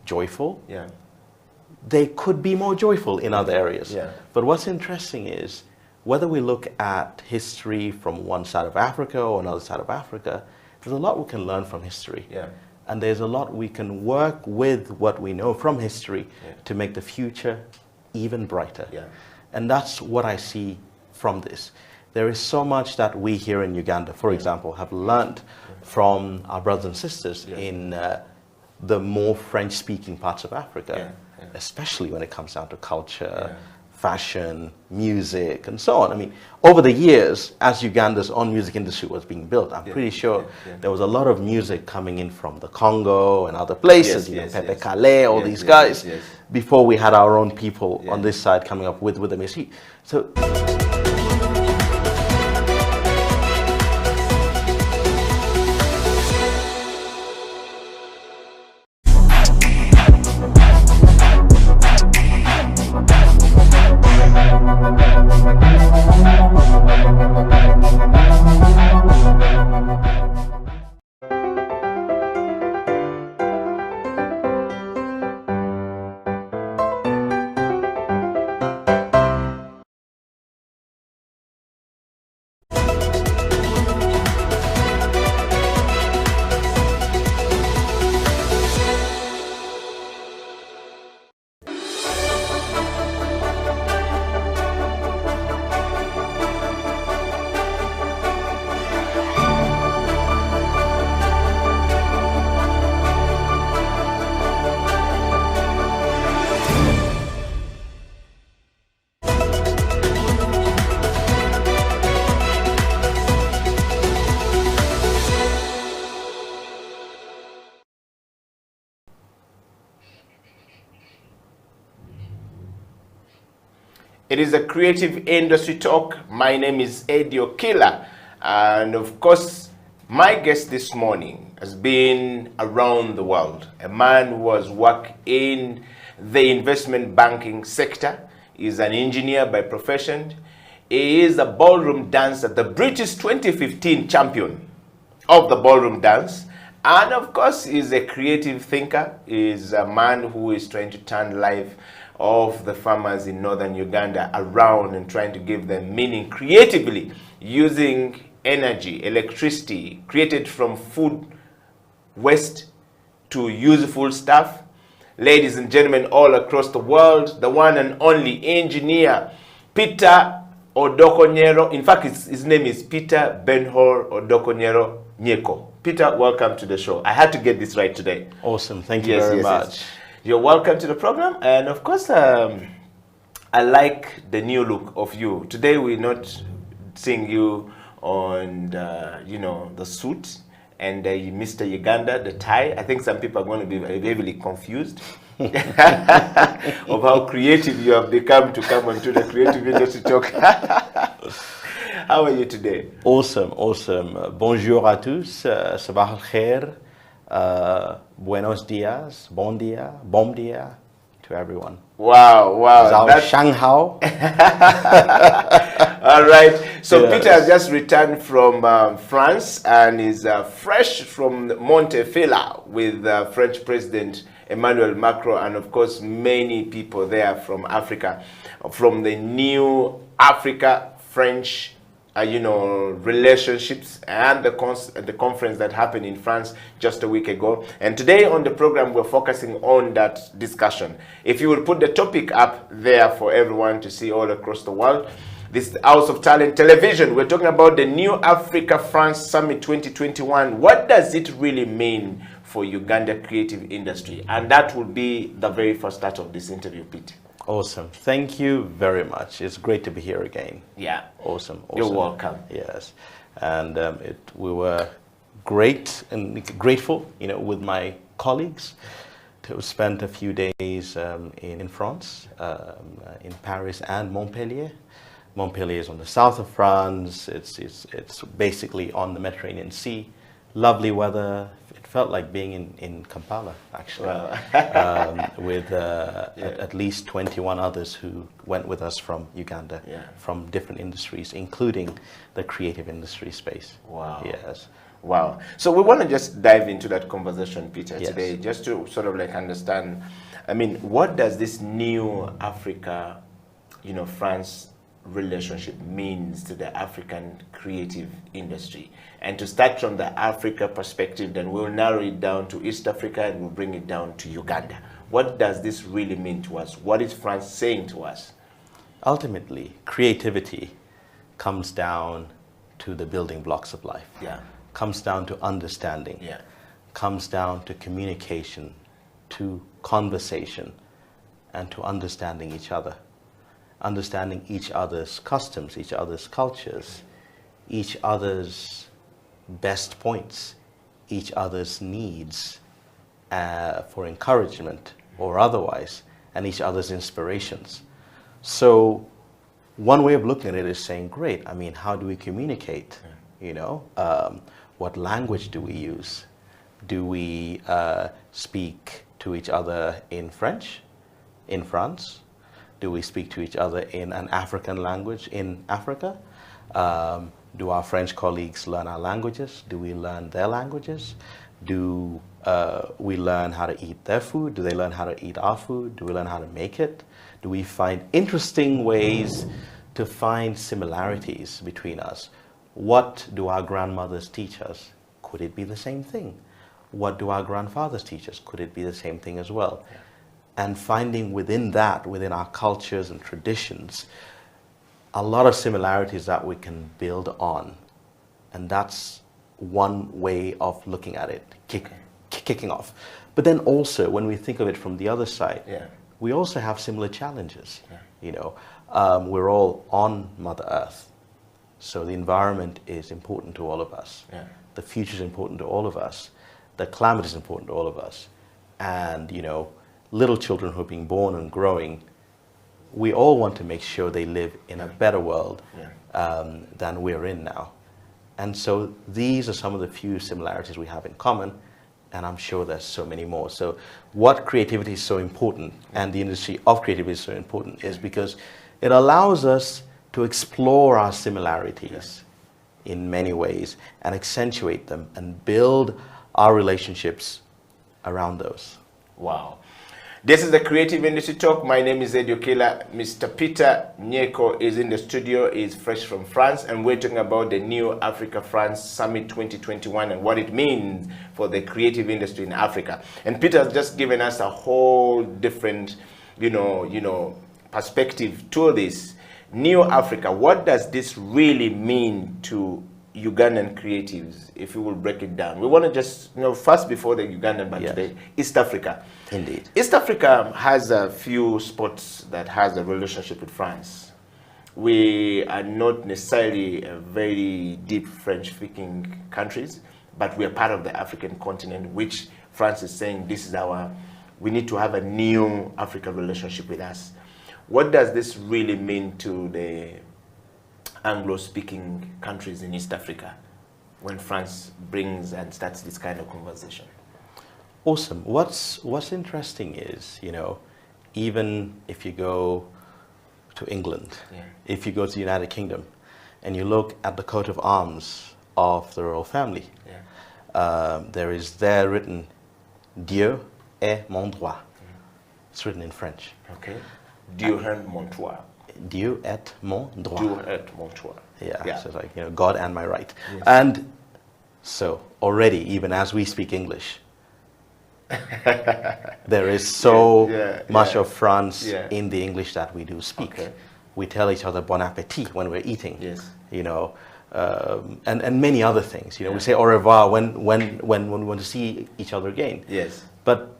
joyful. Yeah. They could be more joyful in other areas. Yeah. But what's interesting is whether we look at history from one side of Africa or another side of Africa, there's a lot we can learn from history. Yeah. And there's a lot we can work with what we know from history to make the future even brighter. Yeah. And that's what I see from this. There is so much that we here in Uganda, for example, have learned from our brothers and sisters in the more French-speaking parts of Africa, especially when it comes down to culture, fashion, music, and so on. I mean, over the years, as Uganda's own music industry was being built, I'm pretty sure there was a lot of music coming in from the Congo and other places, Pepe Kale, all these guys, before we had our own people on this side coming up with the music. So. It is a creative industry talk. My name is Eddie Okila, and of course, my guest this morning has been around the world. A man who has worked in the investment banking sector. He's an engineer by profession. He is a ballroom dancer, the British 2015 champion of the ballroom dance. And of course, he's a creative thinker. He's a man who is trying to turn life of the farmers in northern Uganda around and trying to give them meaning creatively using energy, electricity created from food waste to useful stuff. Ladies and gentlemen all across the world, the one and only engineer, Peter Odokonyero. In fact, his name is Peter Ben-Hur Odokonyero Nyeko. Peter, welcome to the show. I had to get this right today. Awesome. Thank you very much. You're welcome to the program. And of course, I like the new look of you. Today, we're not seeing you on, the suit and Mr. Uganda, the tie. I think some people are going to be heavily confused of how creative you have become to come onto the creative industry talk. How are you today? Awesome, awesome. Bonjour à tous. Sabah al-khair. Buenos dias, bon dia to everyone. Wow. Zhao Shanghao. All right. So Peter has just returned from France and is fresh from Montefila with French President Emmanuel Macron, and of course many people there from Africa, from the new Africa-French relationships and the conference that happened in France just a week ago. And today on the program, we're focusing on that discussion. If you will put the topic up there for everyone to see all across the world. This is House of Talent Television. We're talking about the New Africa France Summit 2021. What does it really mean for Uganda creative industry? And that will be the very first start of this interview, Pete. Awesome. Thank you very much. It's great to be here again. Yeah. Awesome. You're welcome. Yes. And we were great and grateful, with my colleagues to have spent a few days in France, in Paris and Montpellier. Montpellier is on the south of France. It's basically on the Mediterranean Sea. Lovely weather. It felt like being in Kampala, actually, with at least 21 others who went with us from Uganda, from different industries, including the creative industry space. Wow. Yes. Wow. So we want to just dive into that conversation, Peter, Yes. today, just to sort of like understand, I mean, what does this new Africa, France relationship means to the African creative industry? And to start from the Africa perspective, then we'll narrow it down to East Africa and we'll bring it down to Uganda. What does this really mean to us? What is France saying to us? Ultimately, creativity comes down to the building blocks of life. Yeah. Comes down to understanding. Yeah. Comes down to communication, to conversation, and to understanding each other. Understanding each other's customs, each other's cultures, each other's best points, each other's needs for encouragement or otherwise, and each other's inspirations. So one way of looking at it is saying, great, I mean, how do we communicate? What language do we use? Do we speak to each other in French, in France? Do we speak to each other in an African language in Africa? Do our French colleagues learn our languages? Do we learn their languages? Do we learn how to eat their food? Do they learn how to eat our food? Do we learn how to make it? Do we find interesting ways to find similarities between us? What do our grandmothers teach us? Could it be the same thing? What do our grandfathers teach us? Could it be the same thing as well? Yeah. And finding within that, within our cultures and traditions, a lot of similarities that we can build on. And that's one way of looking at it, kicking off. But then also, when we think of it from the other side, we also have similar challenges. We're all on Mother Earth. So the environment is important to all of us. Yeah. The future is important to all of us. The climate is important to all of us. And, little children who are being born and growing, we all want to make sure they live in a better world than we're in now. And so these are some of the few similarities we have in common, and I'm sure there's so many more. So what creativity is so important, and the industry of creativity is so important, is because it allows us to explore our similarities in many ways and accentuate them and build our relationships around those. Wow. This is the Creative Industry Talk. My name is Edio Kila. Mr. Peter Nyeko is in the studio, is fresh from France, and we're talking about the New Africa France Summit 2021 and what it means for the creative industry in Africa. And Peter has just given us a whole different, perspective to this. New Africa, what does this really mean to Ugandan creatives, if we will break it down? We want to just, first before the Ugandan, but today, East Africa. Indeed. East Africa has a few spots that has a relationship with France. We are not necessarily a very deep French-speaking countries, but we are part of the African continent, which France is saying we need to have a new African relationship with us. What does this really mean to the Anglo-speaking countries in East Africa when France brings and starts this kind of conversation? Awesome. What's interesting is, even if you go to England, if you go to the United Kingdom, and you look at the coat of arms of the royal family, there is there written, Dieu est mon droit. It's written in French. Okay. Dieu est mon droit. Dieu est mon droit. Dieu est mon droit. Yeah. So it's like, God and my right. Yes. And so already, even as we speak English, there is so much of France in the English that we do speak. Okay. We tell each other bon appetit when we're eating. Yes. And many other things. We say au revoir when we want to see each other again. Yes. But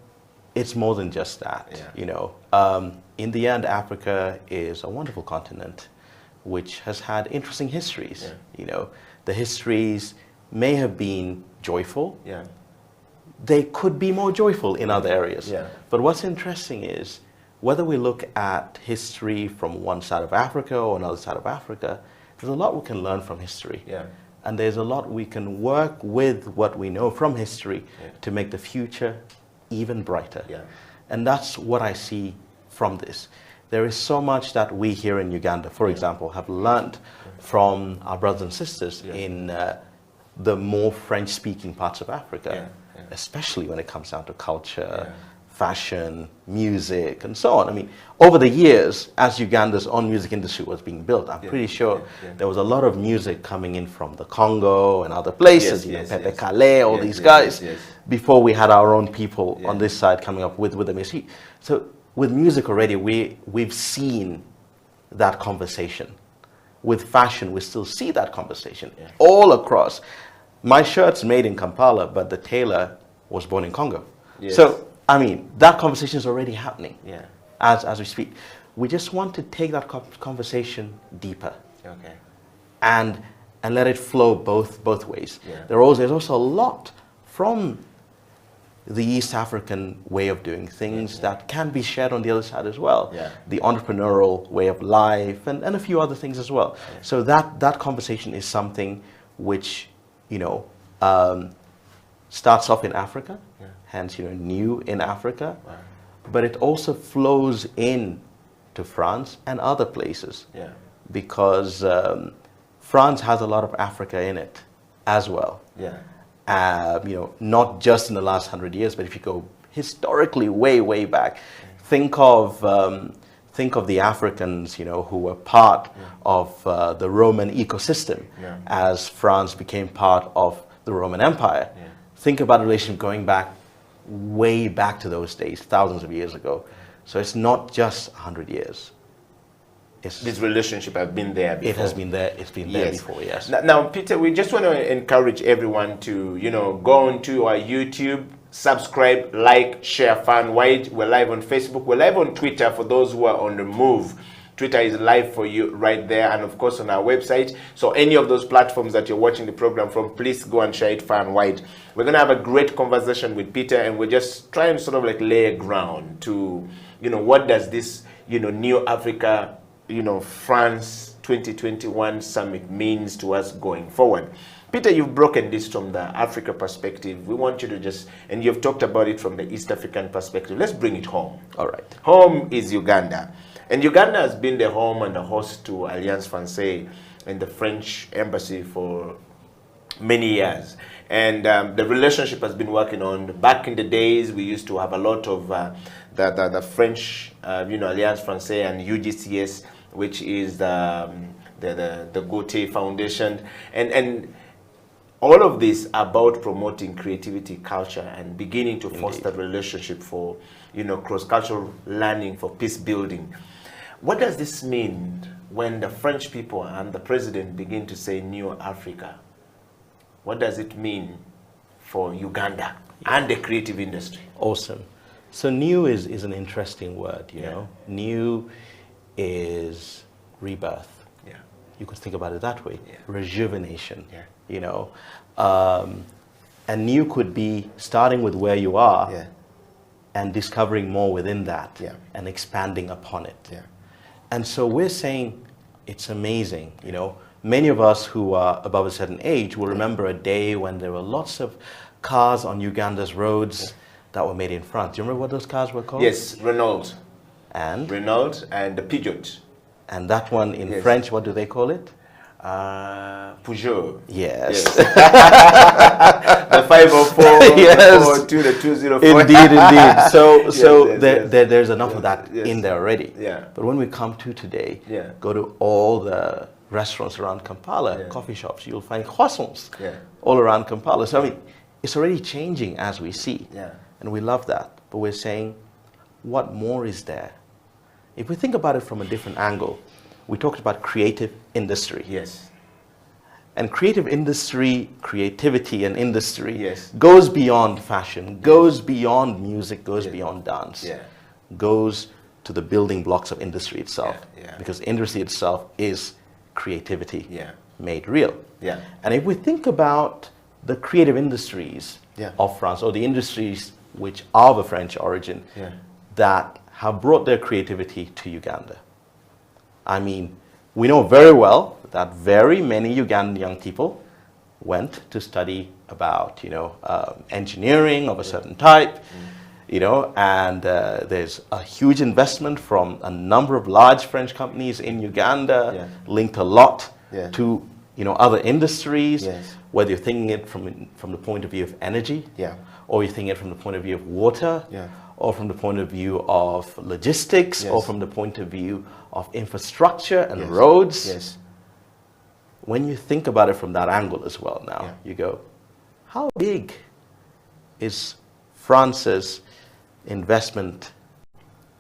it's more than just that. Yeah. In the end, Africa is a wonderful continent which has had interesting histories. Yeah. The histories may have been joyful. Yeah. They could be more joyful in other areas. Yeah. But what's interesting is whether we look at history from one side of Africa or another side of Africa, there's a lot we can learn from history. Yeah. And there's a lot we can work with what we know from history to make the future even brighter. Yeah. And that's what I see from this. There is so much that we here in Uganda, for example, have learned from our brothers and sisters in the more French-speaking parts of Africa, Yeah. especially when it comes down to culture, fashion, music, and so on. I mean, over the years, as Uganda's own music industry was being built, I'm pretty sure there was a lot of music coming in from the Congo and other places, Pepe Kale, all these guys, before we had our own people on this side coming up with the music. So with music already, we've seen that conversation. With fashion, we still see that conversation all across. My shirt's made in Kampala, but the tailor was born in Congo. So, I mean, that conversation is already happening as we speak. We just want to take that conversation deeper and let it flow both ways. There's also a lot from the East African way of doing things that can be shared on the other side as well. The entrepreneurial way of life and a few other things as well. So that conversation is something which, you know, starts off in Africa, hence, you know, new in Africa, but it also flows in to France and other places because France has a lot of Africa in it as well. You know, not just in the last 100 years, but if you go historically way back, think of the Africans, you know, who were part of the Roman ecosystem as France became part of the Roman Empire. Think about the relationship going back, way back to those days, thousands of years ago. So it's not just 100 years. This relationship has been there before. It has been there. It's been there before, yes. Now, Peter, we just want to encourage everyone to, you know, go onto our YouTube, subscribe, like, share FanWide. We're live on Facebook. We're live on Twitter for those who are on the move. Twitter is live for you right there, and of course on our website. So any of those platforms that you're watching the program from, please go and share it far and wide. We're going to have a great conversation with Peter, and we're just trying to sort of like lay ground to, you know, what does this, you know, New Africa, you know, France 2021 summit means to us going forward. Peter, you've broken this from the Africa perspective. We want you to just, and you've talked about it from the East African perspective. Let's bring it home. All right. Home is Uganda. And Uganda has been the home and the host to Alliance Francaise and the French embassy for many years. And the relationship has been working on. Back in the days, we used to have a lot of the French, you know, Alliance Francaise and UGCS, which is the Gautier Foundation. And all of this about promoting creativity, culture, and beginning to foster relationship for, you know, cross-cultural learning for peace building. What does this mean when the French people and the president begin to say New Africa? What does it mean for Uganda and the creative industry? Awesome. So new is an interesting word, you know. New is rebirth. You could think about it that way. Rejuvenation, you know. And new could be starting with where you are and discovering more within that and expanding upon it. And so we're saying it's amazing, you know. Many of us who are above a certain age will remember a day when there were lots of cars on Uganda's roads that were made in France. Do you remember what those cars were called? Yes, Renault. And? Renault and the Peugeot. And that one in French, what do they call it? Peugeot. Yes. The 504, the 204. Indeed. So there's enough of that in there already. But when we come to today, go to all the restaurants around Kampala, coffee shops, you'll find croissants all around Kampala. So I mean, it's already changing as we see. And we love that. But we're saying, what more is there? If we think about it from a different angle, we talked about creative industry. And creative industry, creativity and industry goes beyond fashion, goes beyond music, goes beyond dance, goes to the building blocks of industry itself. Because industry itself is creativity made real. And if we think about the creative industries of France, or the industries which are of a French origin, that have brought their creativity to Uganda. I mean, we know very well that very many Ugandan young people went to study about, you know, engineering of a certain type, you know, and there's a huge investment from a number of large French companies in Uganda, linked a lot to, you know, other industries. whether you're thinking it from the point of view of energy, Yeah. or you're thinking it from the point of view of water, Yeah. or from the point of view of logistics, Yes. or from the point of view of infrastructure and Yes. roads. Yes. When you think about it from that angle as well now, Yeah. you go, how big is France's investment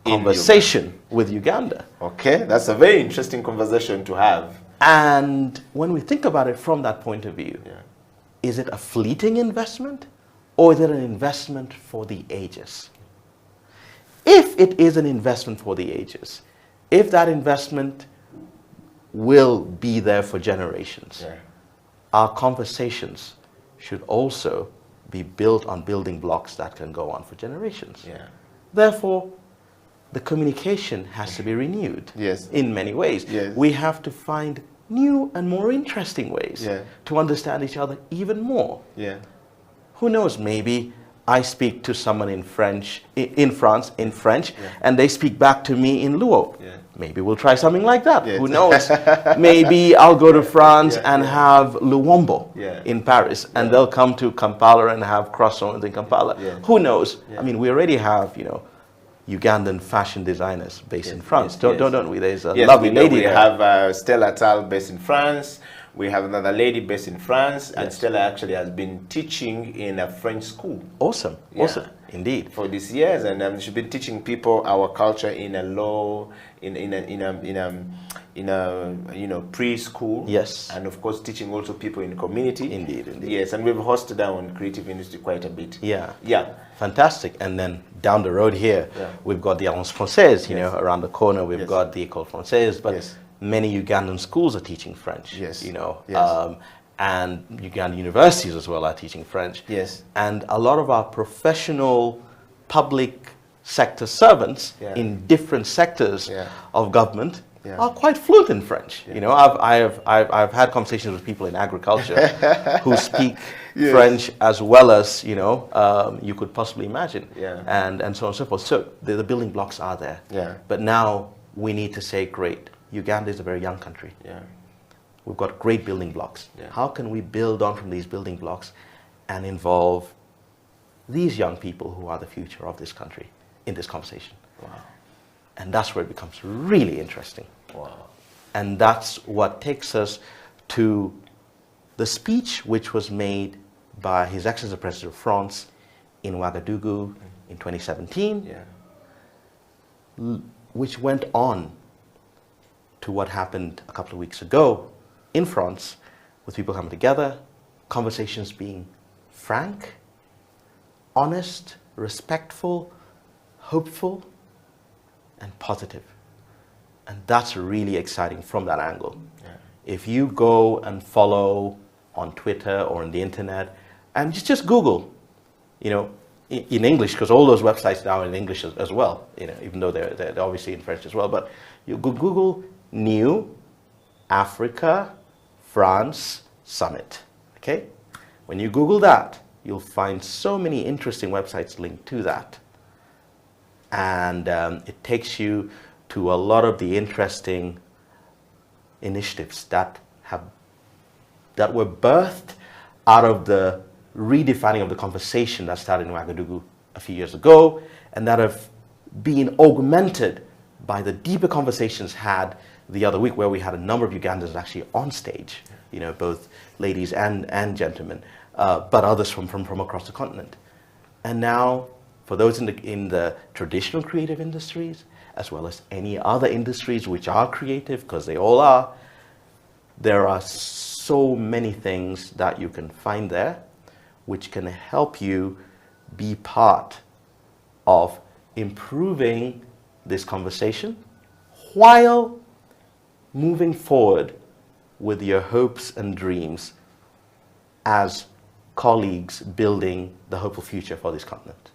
In conversation with Uganda? Okay, that's a very interesting conversation to have. And when we think about it from that point of view, Yeah. is it a fleeting investment or is it an investment for the ages? If it is an investment for the ages, if that investment will be there for generations, Yeah. our conversations should also be built on building blocks that can go on for generations. Yeah. Therefore, the communication has to be renewed Yes. in many ways. Yes. We have to find new and more interesting ways Yeah. to understand each other even more. Yeah. Who knows, maybe I speak to someone in French, in France, in French, Yeah. and they speak back to me in Luo. Yeah. Maybe we'll try something like that. Yes. Who knows? Maybe I'll go to France Yeah, and yeah. have Luombo Yeah. in Paris, and Yeah. they'll come to Kampala and have croissants in Kampala. Yeah. Who knows? Yeah. I mean, we already have, Ugandan fashion designers based in Yes, France, yes, don't, yes. don't we? There's a Yes, lovely we know. lady We there. have Stella Tal based in France. We have another lady based in France, and Yes. Stella actually has been teaching in a French school Awesome, Yeah. awesome, indeed. for these years, and she's been teaching people our culture in a preschool. Yes. and of course teaching also people in community. Indeed, indeed. Yes, and we've hosted her on creative industry quite a bit. Yeah. Yeah. Fantastic. And then down the road here, Yeah. we've got the Alliance Française, Yes. around the corner, we've Yes. got the École Française, but Yes. many Ugandan schools are teaching French, Yes. Yes. And Ugandan universities as well are teaching French. Yes. And a lot of our professional public sector servants Yeah. in different sectors Yeah. of government Yeah. are quite fluent in French. I've had conversations with people in agriculture who speak Yes. French as well as you could possibly imagine, Yeah. and so on and so forth. So the building blocks are there. Yeah. But now we need to say, great, Uganda is a very young country. Yeah. We've got great building blocks. Yeah. How can we build on from these building blocks and involve these young people who are the future of this country in this conversation? Wow. And that's where it becomes really interesting. Wow. And that's what takes us to the speech which was made by His Excellency the President of France in Ouagadougou in 2017, Yeah. which went on to what happened a couple of weeks ago in France, with people coming together, conversations being frank, honest, respectful, hopeful, and positive. And that's really exciting from that angle. Yeah. If you go and follow on Twitter or on the internet, and just Google, in English, because all those websites now are in English as well, even though they're obviously in French as well. But you Google New Africa France Summit, okay? When you Google that, you'll find so many interesting websites linked to that. And it takes you to a lot of the interesting initiatives that were birthed out of the redefining of the conversation that started in Ouagadougou a few years ago, and that have been augmented by the deeper conversations had the other week, where we had a number of Ugandans actually on stage, both ladies and gentlemen, but others from across the continent. And now, for those in the traditional creative industries, as well as any other industries which are creative, because they all are, there are so many things that you can find there which can help you be part of improving this conversation while moving forward with your hopes and dreams as colleagues building the hopeful future for this continent.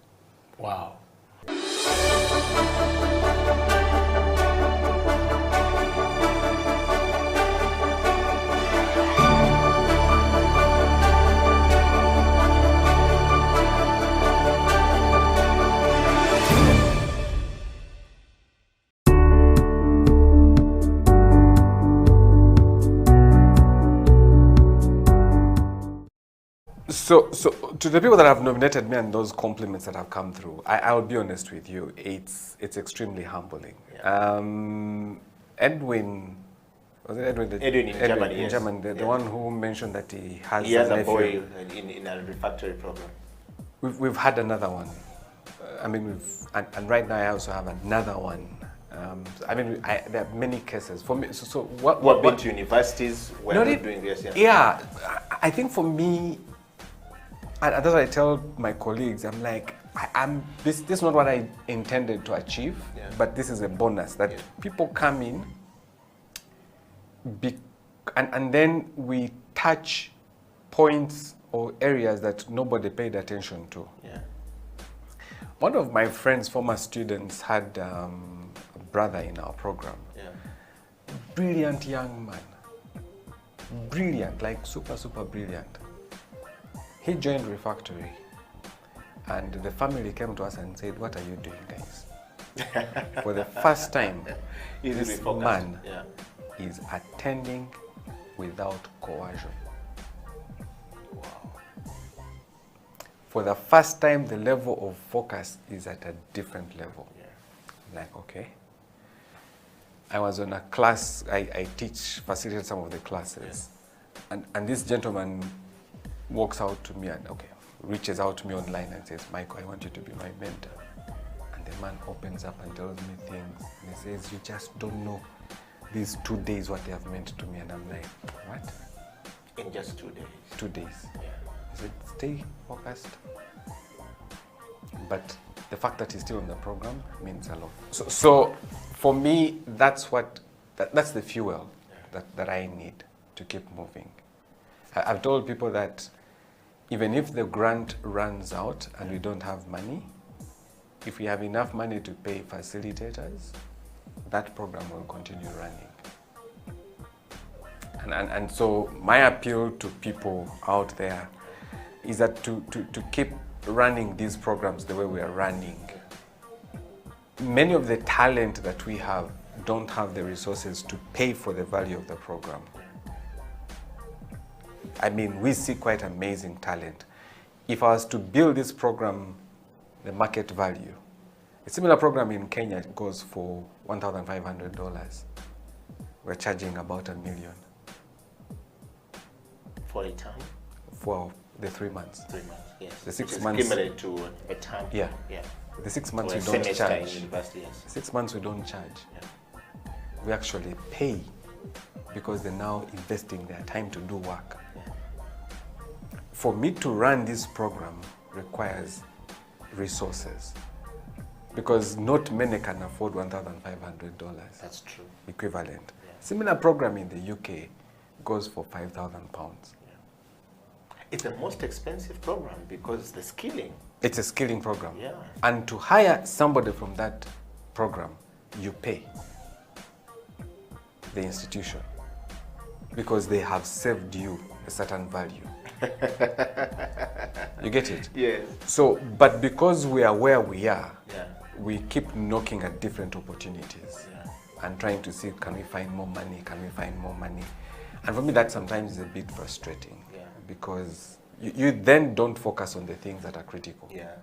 Wow. So to the people that have nominated me and those compliments that have come through, I'll be honest with you, it's extremely humbling. Yeah. Edwin, was it Edwin? Edwin in Germany, in yes. Germany, the one who mentioned that he has a nephew. boy in a refractory program. We've had another one. And right now I also have another one. There are many cases for me. So what went to universities when you're doing this? Yeah, I think for me, and that's what I tell my colleagues. I'm like, this is not what I intended to achieve, but this is a bonus that people come in, and then we touch points or areas that nobody paid attention to. Yeah. One of my friends, former students, had a brother in our program. Yeah. Brilliant young man. Brilliant, like super, super brilliant. He joined refractory, and the family came to us and said, "What are you doing, guys?" For the first time, this man is attending without coercion. Wow. For the first time, the level of focus is at a different level. Yeah. Like, okay. I was on a class, I facilitate some of the classes. Yeah. And this gentleman walks out to me and, reaches out to me online and says, "Michael, I want you to be my mentor." And the man opens up and tells me things. And he says, "You just don't know these 2 days what they have meant to me." And I'm like, what? In just 2 days? 2 days. Yeah. He said, "Stay focused." But the fact that he's still in the program means a lot. So for me, that's the fuel that I need to keep moving. I've told people that even if the grant runs out and we don't have money, if we have enough money to pay facilitators, that program will continue running. And so my appeal to people out there is that to keep running these programs the way we are running. Many of the talent that we have don't have the resources to pay for the value of the program. We see quite amazing talent. If I was to build this program, the market value, a similar program in Kenya goes for $1,500. We're charging about $1 million. For a term? For the 3 months. 3 months, yes. The 6 Which months. Is equivalent to a term. Yeah. Yeah. The 6 months or we don't charge. In university, yes. 6 months we don't charge. Yeah. We actually pay because they're now investing their time to do work. Yeah. For me to run this program requires resources because not many can afford $1,500. That's true. Equivalent. Yeah. Similar program in the UK goes for £5,000. It's the most expensive program because it's the skilling. It's a skilling program. Yeah. And to hire somebody from that program, you pay the institution because they have saved you a certain value. You get it? Yes. So, but because we are where we are, we keep knocking at different opportunities and trying to see, can we find more money? Can we find more money? And for me, that sometimes is a bit frustrating because you then don't focus on the things that are critical. Yeah.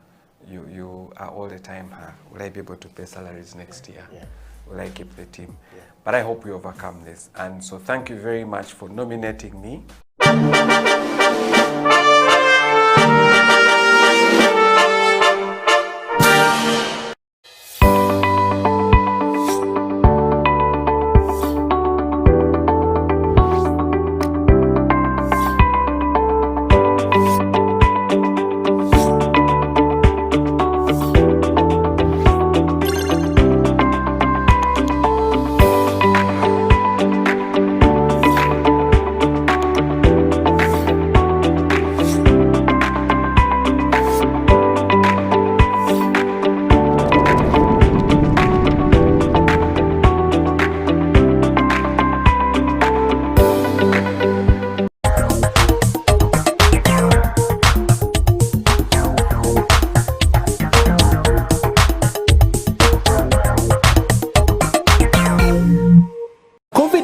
You are all the time, will I be able to pay salaries next year? Yeah. Will I keep the team? Yeah. But I hope we overcome this. And so thank you very much for nominating me.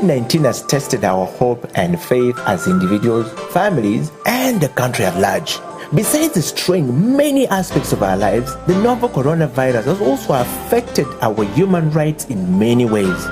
COVID-19 has tested our hope and faith as individuals, families, and the country at large. Besides destroying many aspects of our lives, the novel coronavirus has also affected our human rights in many ways.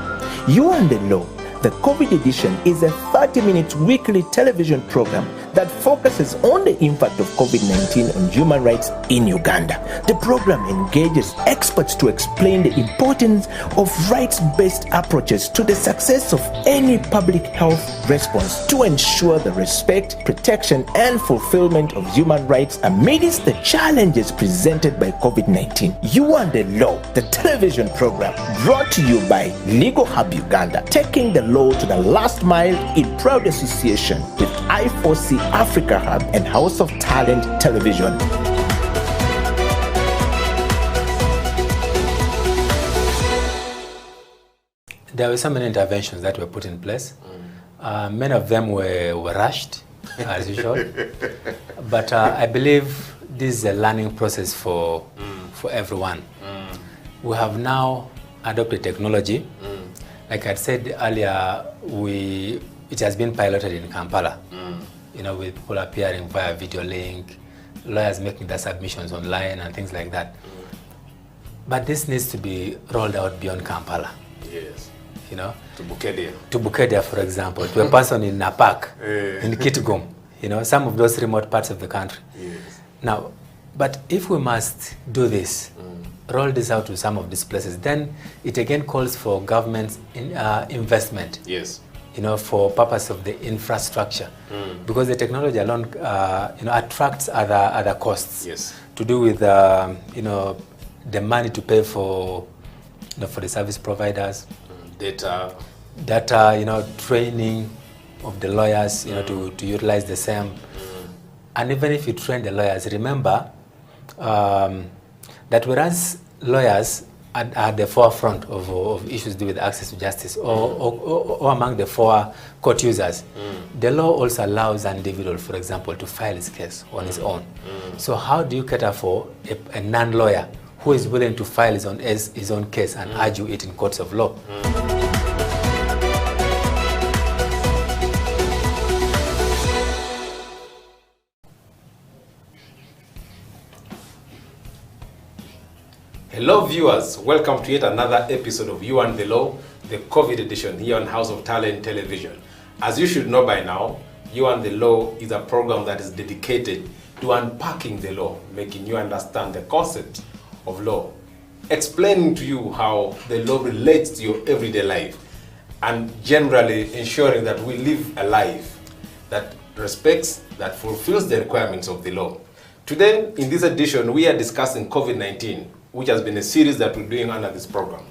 You and the Law, the COVID edition, is a 30-minute weekly television program that focuses on the impact of COVID-19 on human rights in Uganda. The program engages experts to explain the importance of rights-based approaches to the success of any public health response to ensure the respect, protection, and fulfillment of human rights amidst the challenges presented by COVID-19. You and the Law, the television program, brought to you by Legal Hub Uganda, taking the law to the last mile in proud association with I4C Africa Hub and House of Talent Television. There were so many interventions that were put in place. Many of them were rushed, as usual. But I believe this is a learning process for everyone. We have now adopted technology. Like I said earlier, it has been piloted in Kampala. You know, with people appearing via video link, lawyers making their submissions online and things like that. But this needs to be rolled out beyond Kampala. Yes. You know, To Bukedia. to Bukedia, for example, to a person in Napak, in Kitgum, you know, some of those remote parts of the country. Yes. Now, but if we must do this, roll this out to some of these places, then it again calls for government investment. Yes. You know, for purpose of the infrastructure, because the technology alone, you know, attracts other costs. Yes. To do with, you know, the money to pay for, you know, for the service providers, data, you know, training of the lawyers, you know, to utilize the same. And even if you train the lawyers, remember that whereas lawyers are at the forefront of issues to do with access to justice, or among the four court users, the law also allows an individual, for example, to file his case on his own. So how do you cater for a non-lawyer who is willing to file his own case and argue it in courts of law? Hello viewers, welcome to yet another episode of You and the Law, the COVID edition here on House of Talent Television. As you should know by now, You and the Law is a program that is dedicated to unpacking the law, making you understand the concept of law, explaining to you how the law relates to your everyday life, and generally ensuring that we live a life that respects, that fulfills the requirements of the law. Today, in this edition, we are discussing COVID-19, which has been a series that we're doing under this program.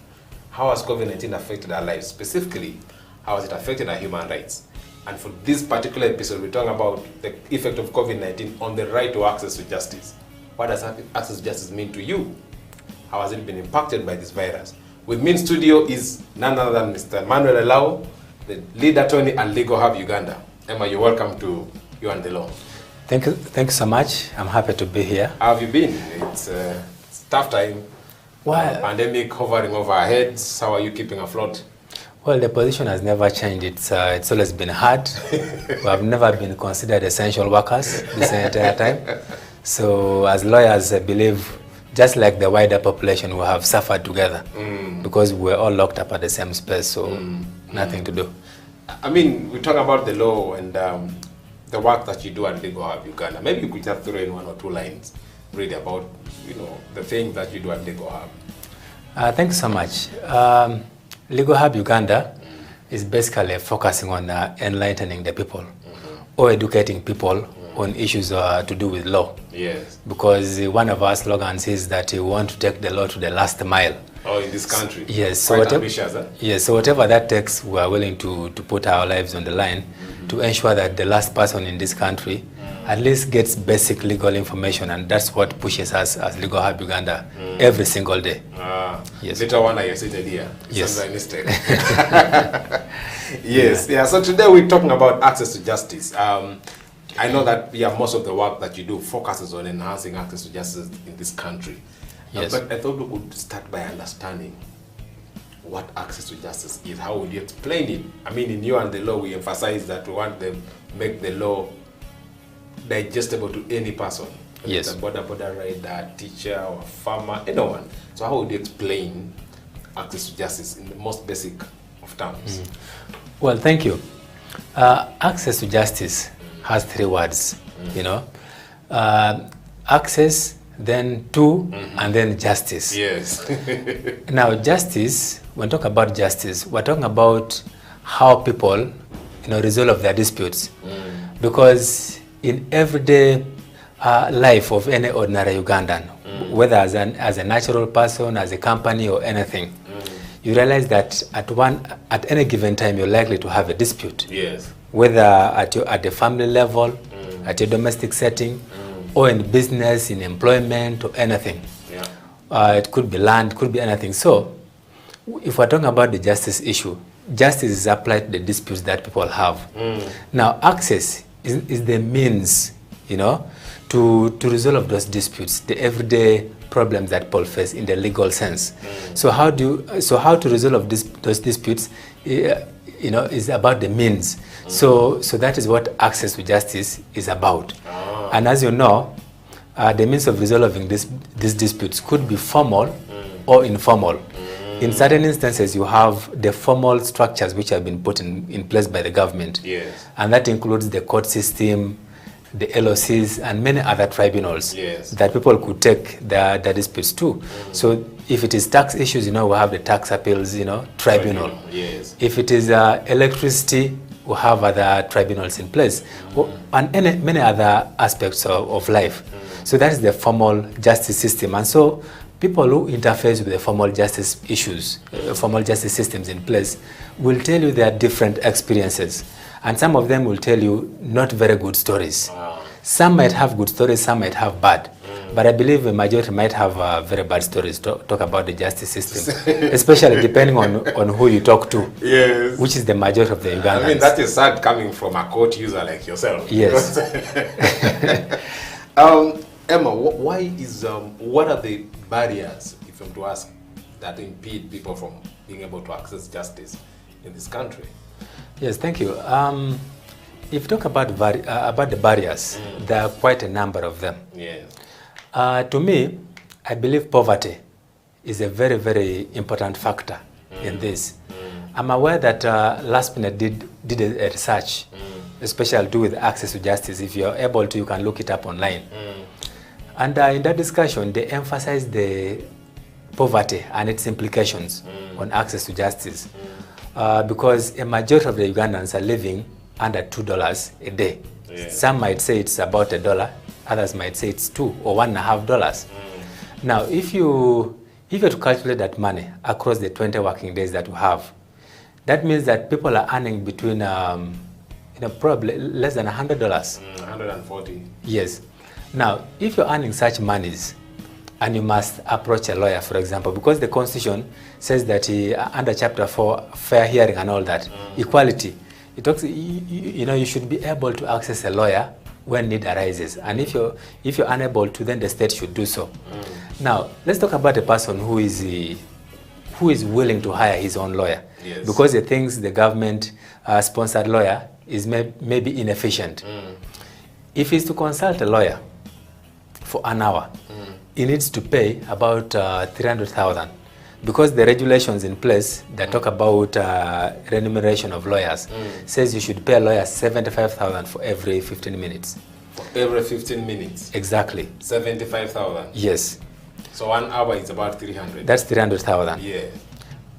How has COVID-19 affected our lives? Specifically, how has it affected our human rights? And for this particular episode, we're talking about the effect of COVID-19 on the right to access to justice. What does access to justice mean to you? How has it been impacted by this virus? With me in studio is none other than Mr. Manuel Elau, the lead attorney at Legal Hub Uganda. Emma, you're welcome to You and the Law. Thank you so much. I'm happy to be here. How have you been? It's tough time. Well, Pandemic hovering over our heads. How are you keeping afloat? well, the position has never changed. It's always been hard. We have never been considered essential workers this entire time. So as lawyers, I believe, just like the wider population, we have suffered together because we're all locked up at the same space, so nothing to do. I mean, we talk about the law and the work that you do at Legal Hub Uganda. Maybe you could just throw in one or two lines really about, you know, the thing that you do at Legal Hub. Thank you so much. Legal Hub Uganda is basically focusing on enlightening the people or educating people on issues to do with law. Yes. Because one of our slogans is that we want to take the law to the last mile. Oh, in this country? Yes. So quite whatever, ambitious, huh? yes, so whatever that takes, we are willing to put our lives on the line to ensure that the last person in this country at least gets basic legal information, and that's what pushes us as Legal Hub Uganda every single day. Yes. Later one I seated here. Yes. Some mistake. Yes. Yeah. So today we're talking about access to justice. I know that most of the work that you do focuses on enhancing access to justice in this country. Yes. But I thought we could start by understanding what access to justice is. How would you explain it? I mean, in You and the Law, we emphasize that we want to make the law digestible to any person. Whether Yes. it's a border rider, teacher, or farmer, anyone. So how would you explain access to justice in the most basic of terms? Well, thank you. Access to justice has 3 words, you know. Access, then to, and then justice. Yes. Now, justice, when we talk about justice, we're talking about how people, you know, resolve their disputes. Because in everyday life of any ordinary Ugandan, whether as a natural person, as a company, or anything, you realize that at any given time you're likely to have a dispute. Yes. Whether at the family level, at your domestic setting, or in business, in employment, or anything. Yeah. It could be land, could be anything. So, if we're talking about the justice issue, justice is applied to the disputes that people have. Now, access is the means, you know, to resolve those disputes, the everyday problems that people face in the legal sense. So how to resolve those disputes, you know, is about the means. So that is what access to justice is about. And as you know, the means of resolving these disputes could be formal or informal. In certain instances, you have the formal structures which have been put in place by the government. Yes. And that includes the court system, the LOCs, and many other tribunals Yes. that people could take their disputes to. So if it is tax issues, you know, we have the tax appeals, you know, tribunal. Yes. If it is electricity, we have other tribunals in place, and many other aspects of life. So that is the formal justice system. And so people who interface with the formal justice issues, formal justice systems in place, will tell you their different experiences. And some of them will tell you not very good stories. Some might have good stories, some might have bad. But I believe the majority might have very bad stories to talk about the justice system, especially depending on who you talk to, Yes. which is the majority of the Ugandans. I mean, that is sad coming from a court user like yourself. Yes. Emma, what are the barriers, if I'm to ask, that impede people from being able to access justice in this country? Yes, thank you. If you talk about the barriers, there are quite a number of them. Yes. To me, I believe poverty is a very, very important factor in this. I'm aware that Last Minute did a research, especially to do with access to justice. If you're able to, you can look it up online. And in that discussion, they emphasized the poverty and its implications on access to justice. Because a majority of the Ugandans are living under $2 a day. Yeah. Some might say it's about $1, others might say it's $2 or $1.50. Now, if you were to calculate that money across the 20 working days that we have, that means that people are earning between, probably less than $100. 140. Yes. Now, if you're earning such monies, and you must approach a lawyer, for example, because the Constitution says that under Chapter 4, fair hearing and all that, equality, it talks, you should be able to access a lawyer when need arises. And if you're unable to, then the state should do so. Now, let's talk about a person who is willing to hire his own lawyer. Yes. Because he thinks the government sponsored lawyer is maybe inefficient. If he's to consult a lawyer for an hour, he needs to pay about 300,000, because the regulations in place that talk about remuneration of lawyers says you should pay a lawyer 75,000 for every 15 minutes. For every 15 minutes? Exactly. 75,000? Yes. So 1 hour is about 300? That's 300,000. Yeah.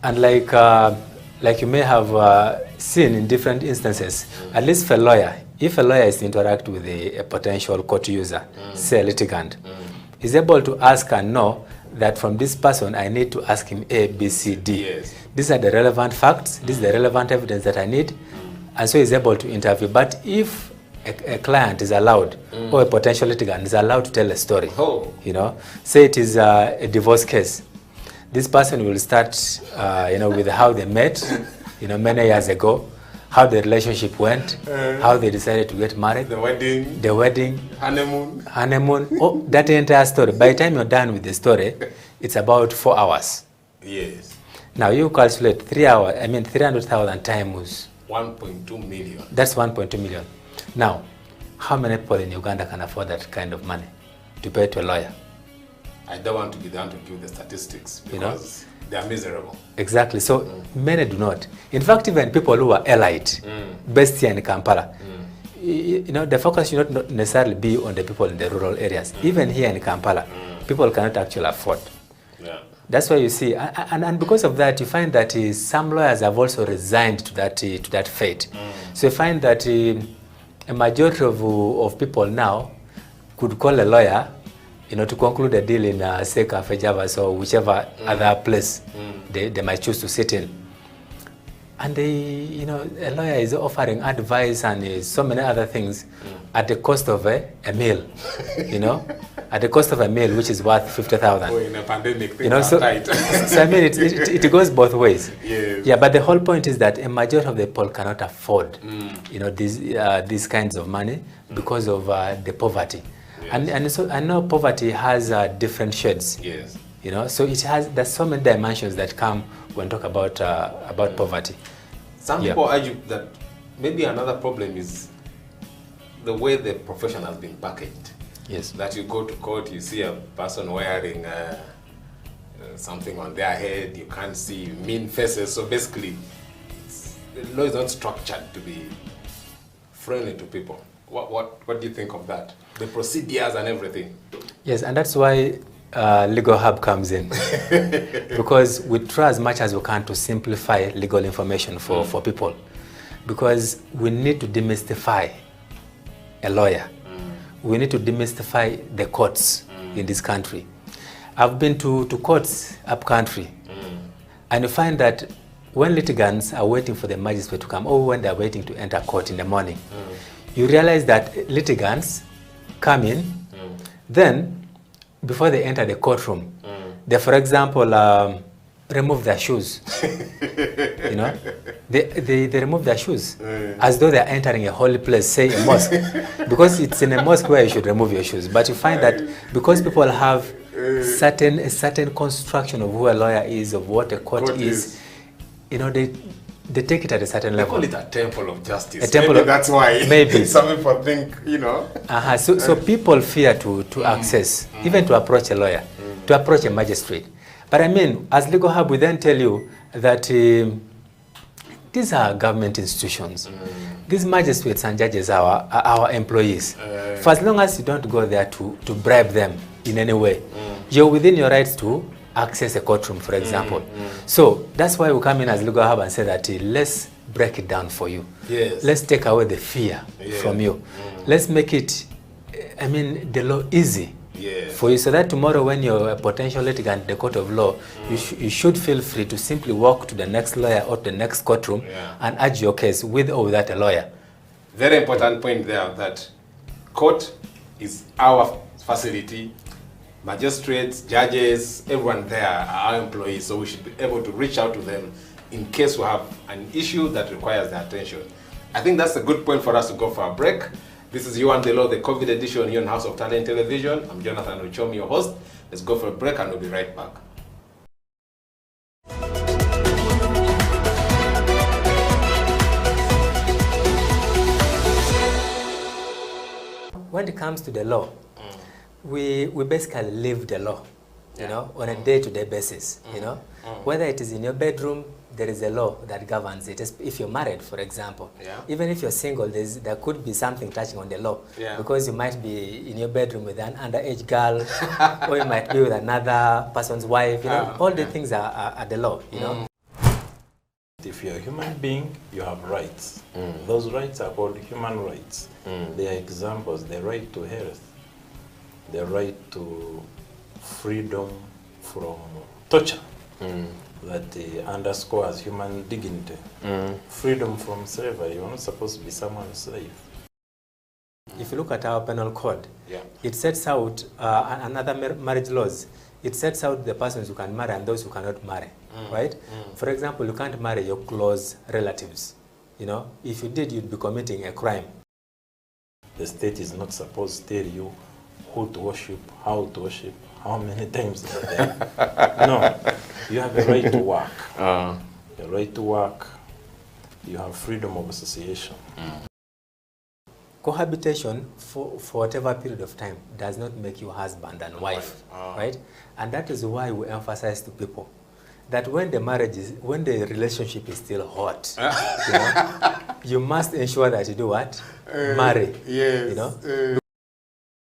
And like you may have seen in different instances, at least for a lawyer, if a lawyer is to interact with a potential court user, say a litigant, is able to ask and know that from this person I need to ask him A, B, C, D. Yes. These are the relevant facts, this is the relevant evidence that I need, and so he's able to interview. But if a client is allowed, or a potential litigant is allowed to tell a story, say it is a divorce case, this person will start with how they met many years ago, how the relationship went, how they decided to get married, the wedding, honeymoon, that entire story. By the time you're done with the story, it's about 4 hours. Yes. Now you calculate 3 hours, 300,000 times 1.2 million. That's 1.2 million. Now, How many people in Uganda can afford that kind of money to pay to a lawyer? I don't want to be down to give the statistics because You know? they are miserable. Exactly. So many do not. In fact, even people who are elite, based here in Kampala, you know, the focus should not necessarily be on the people in the rural areas. Even here in Kampala, people cannot actually afford. Yeah. That's why you see, and because of that, you find that some lawyers have also resigned to that fate. So you find that a majority of people now could call a lawyer, you know, to conclude a deal in say Cafe Javas or whichever other place they might choose to sit in. And you know, a lawyer is offering advice and so many other things at the cost of a meal, you know, at the cost of a meal, which is worth 50,000. Oh, in a pandemic, things You know, are so, tight. so I mean, it goes both ways. Yes. Yeah, but the whole point is that a majority of the people cannot afford, you know, these kinds of money because of the poverty. Yes. And so I know poverty has different shades. Yes. You know, so there's so many dimensions that come when talk about poverty. Some Yeah. people argue that maybe another problem is the way the profession has been packaged. Yes. That you go to court, you see a person wearing something on their head, you can't see mean faces. So basically, the law is not structured to be friendly to people. What do you think of that? The procedures and everything. Yes, and that's why Legal Hub comes in. Because we try as much as we can to simplify legal information for people. Because we need to demystify a lawyer. We need to demystify the courts in this country. I've been to courts up country, and you find that when litigants are waiting for the magistrate to come, or when they're waiting to enter court in the morning, you realize that litigants come in, then before they enter the courtroom, they, for example, remove their shoes. You know, they remove their shoes as though they're entering a holy place, say a mosque, because it's in a mosque where you should remove your shoes. But you find that because people have a certain construction of who a lawyer is, of what a court is, you know, they take it at a certain They level. call it a temple of justice. A temple Maybe of- that's why maybe. some people think, you know. So people fear to access, even to approach a lawyer, to approach a magistrate. But I mean, as Legal Hub, we then tell you that these are government institutions. These magistrates and judges are our employees. For as long as you don't go there to bribe them in any way, you're within your rights to access a courtroom, for example. So that's why we come in as Legal Hub and say that let's break it down for you. Yes. Let's take away the fear from you. Let's make it, I mean, the law easy for you, so that tomorrow when you're a potential litigant in the court of law, you should feel free to simply walk to the next lawyer or to the next courtroom and urge your case with or without a lawyer. Very important point there, that court is our facility. Magistrates, judges, everyone there are our employees, so we should be able to reach out to them in case we have an issue that requires their attention. I think that's a good point for us to go for a break. This is You and the Law, the COVID edition here on House of Talent Television. I'm Jonathan Uchomi, your host. Let's go for a break and we'll be right back. When it comes to the law, we basically live the law, you know, on a day-to-day basis, you know. Whether it is in your bedroom, there is a law that governs it. If you're married, for example, even if you're single, there could be something touching on the law, because you might be in your bedroom with an underage girl, or you might be with another person's wife, you know. All the things are the law, you know. If you're a human being, you have rights. Those rights are called human rights. They are examples: the right to health, the right to freedom from torture, that underscores human dignity, freedom from slavery. You're not supposed to be someone's slave. If you look at our penal code, it sets out another marriage laws. It sets out the persons who can marry and those who cannot marry, right? For example, you can't marry your close relatives. You know, if you did, you'd be committing a crime. The state is not supposed to tell you who to worship, how to worship, how many times a day. No, you have a right to work. A right to work. You have freedom of association. cohabitation for whatever period of time does not make you husband and wife, right? And that is why we emphasize to people that when the relationship is still hot, you know, you must ensure that you do what? Marry. Yes. You know?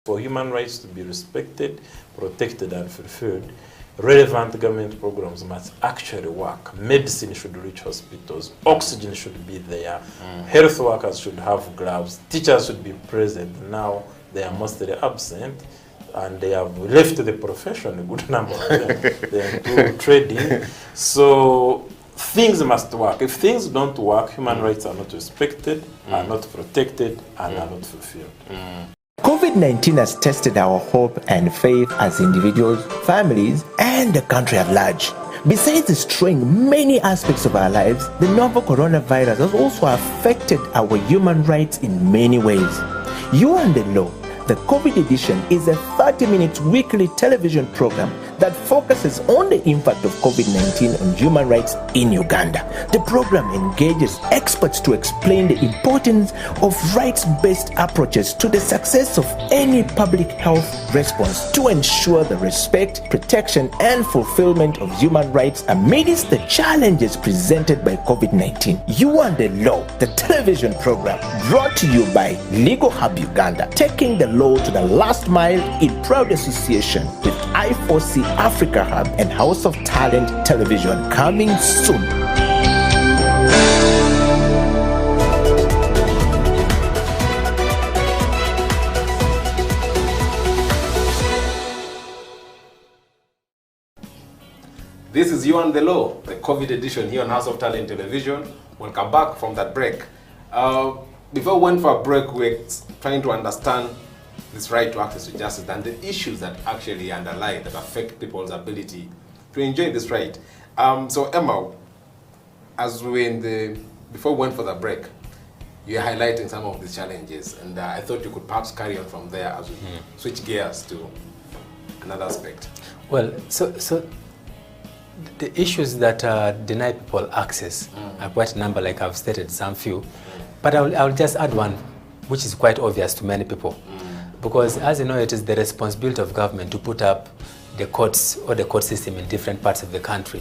For human rights to be respected, protected, and fulfilled, relevant government programs must actually work. Medicine should reach hospitals, oxygen should be there, health workers should have gloves, teachers should be present. Now they are mostly absent, and they have left the profession, a good number of them. They are into trading. So things must work. If things don't work, human rights are not respected, are not protected, and are not fulfilled. COVID-19 has tested our hope and faith as individuals, families, and the country at large. Besides destroying many aspects of our lives, the novel coronavirus has also affected our human rights in many ways. You and the Law, the COVID edition, is a 30-minute weekly television program that focuses on the impact of COVID-19 on human rights in Uganda. The program engages experts to explain the importance of rights-based approaches to the success of any public health response to ensure the respect, protection, and fulfillment of human rights amidst the challenges presented by COVID-19. You and the Law, the television program, brought to you by Legal Hub Uganda, taking the law to the last mile in proud association with I4C Africa Hub and House of Talent Television, coming soon. This is You and the Law, the COVID edition here on House of Talent Television. Welcome back from that break. Before we went for a break, we were trying to understand this right to access to justice and the issues that actually underlie, that affect people's ability to enjoy this right. So Emma, as before we went for the break, you're highlighting some of these challenges, and I thought you could perhaps carry on from there as we switch gears to another aspect. Well, so the issues that deny people access are quite a number, like I've stated, some few. But I'll just add one, which is quite obvious to many people. Because as you know, it is the responsibility of government to put up the courts or the court system in different parts of the country.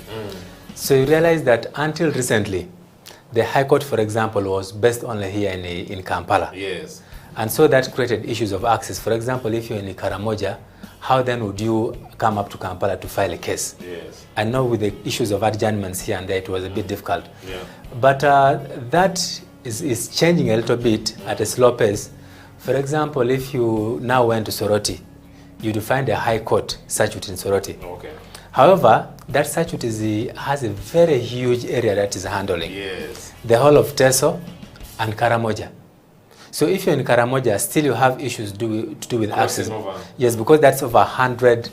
So you realize that until recently, the High Court, for example, was based only here in Kampala. Yes. And so that created issues of access. For example, if you're in Karamoja, how then would you come up to Kampala to file a case? Yes. I know with the issues of adjournments here and there, it was a bit difficult. Yeah. But that is changing a little bit at a slow pace. For example, if you now went to Soroti, you'd find a High Court statute in Soroti. Okay. However, that statute has a very huge area that is handling. Yes. The whole of Teso and Karamoja. So if you're in Karamoja, still you have issues to do with access. Yes, because that's over 100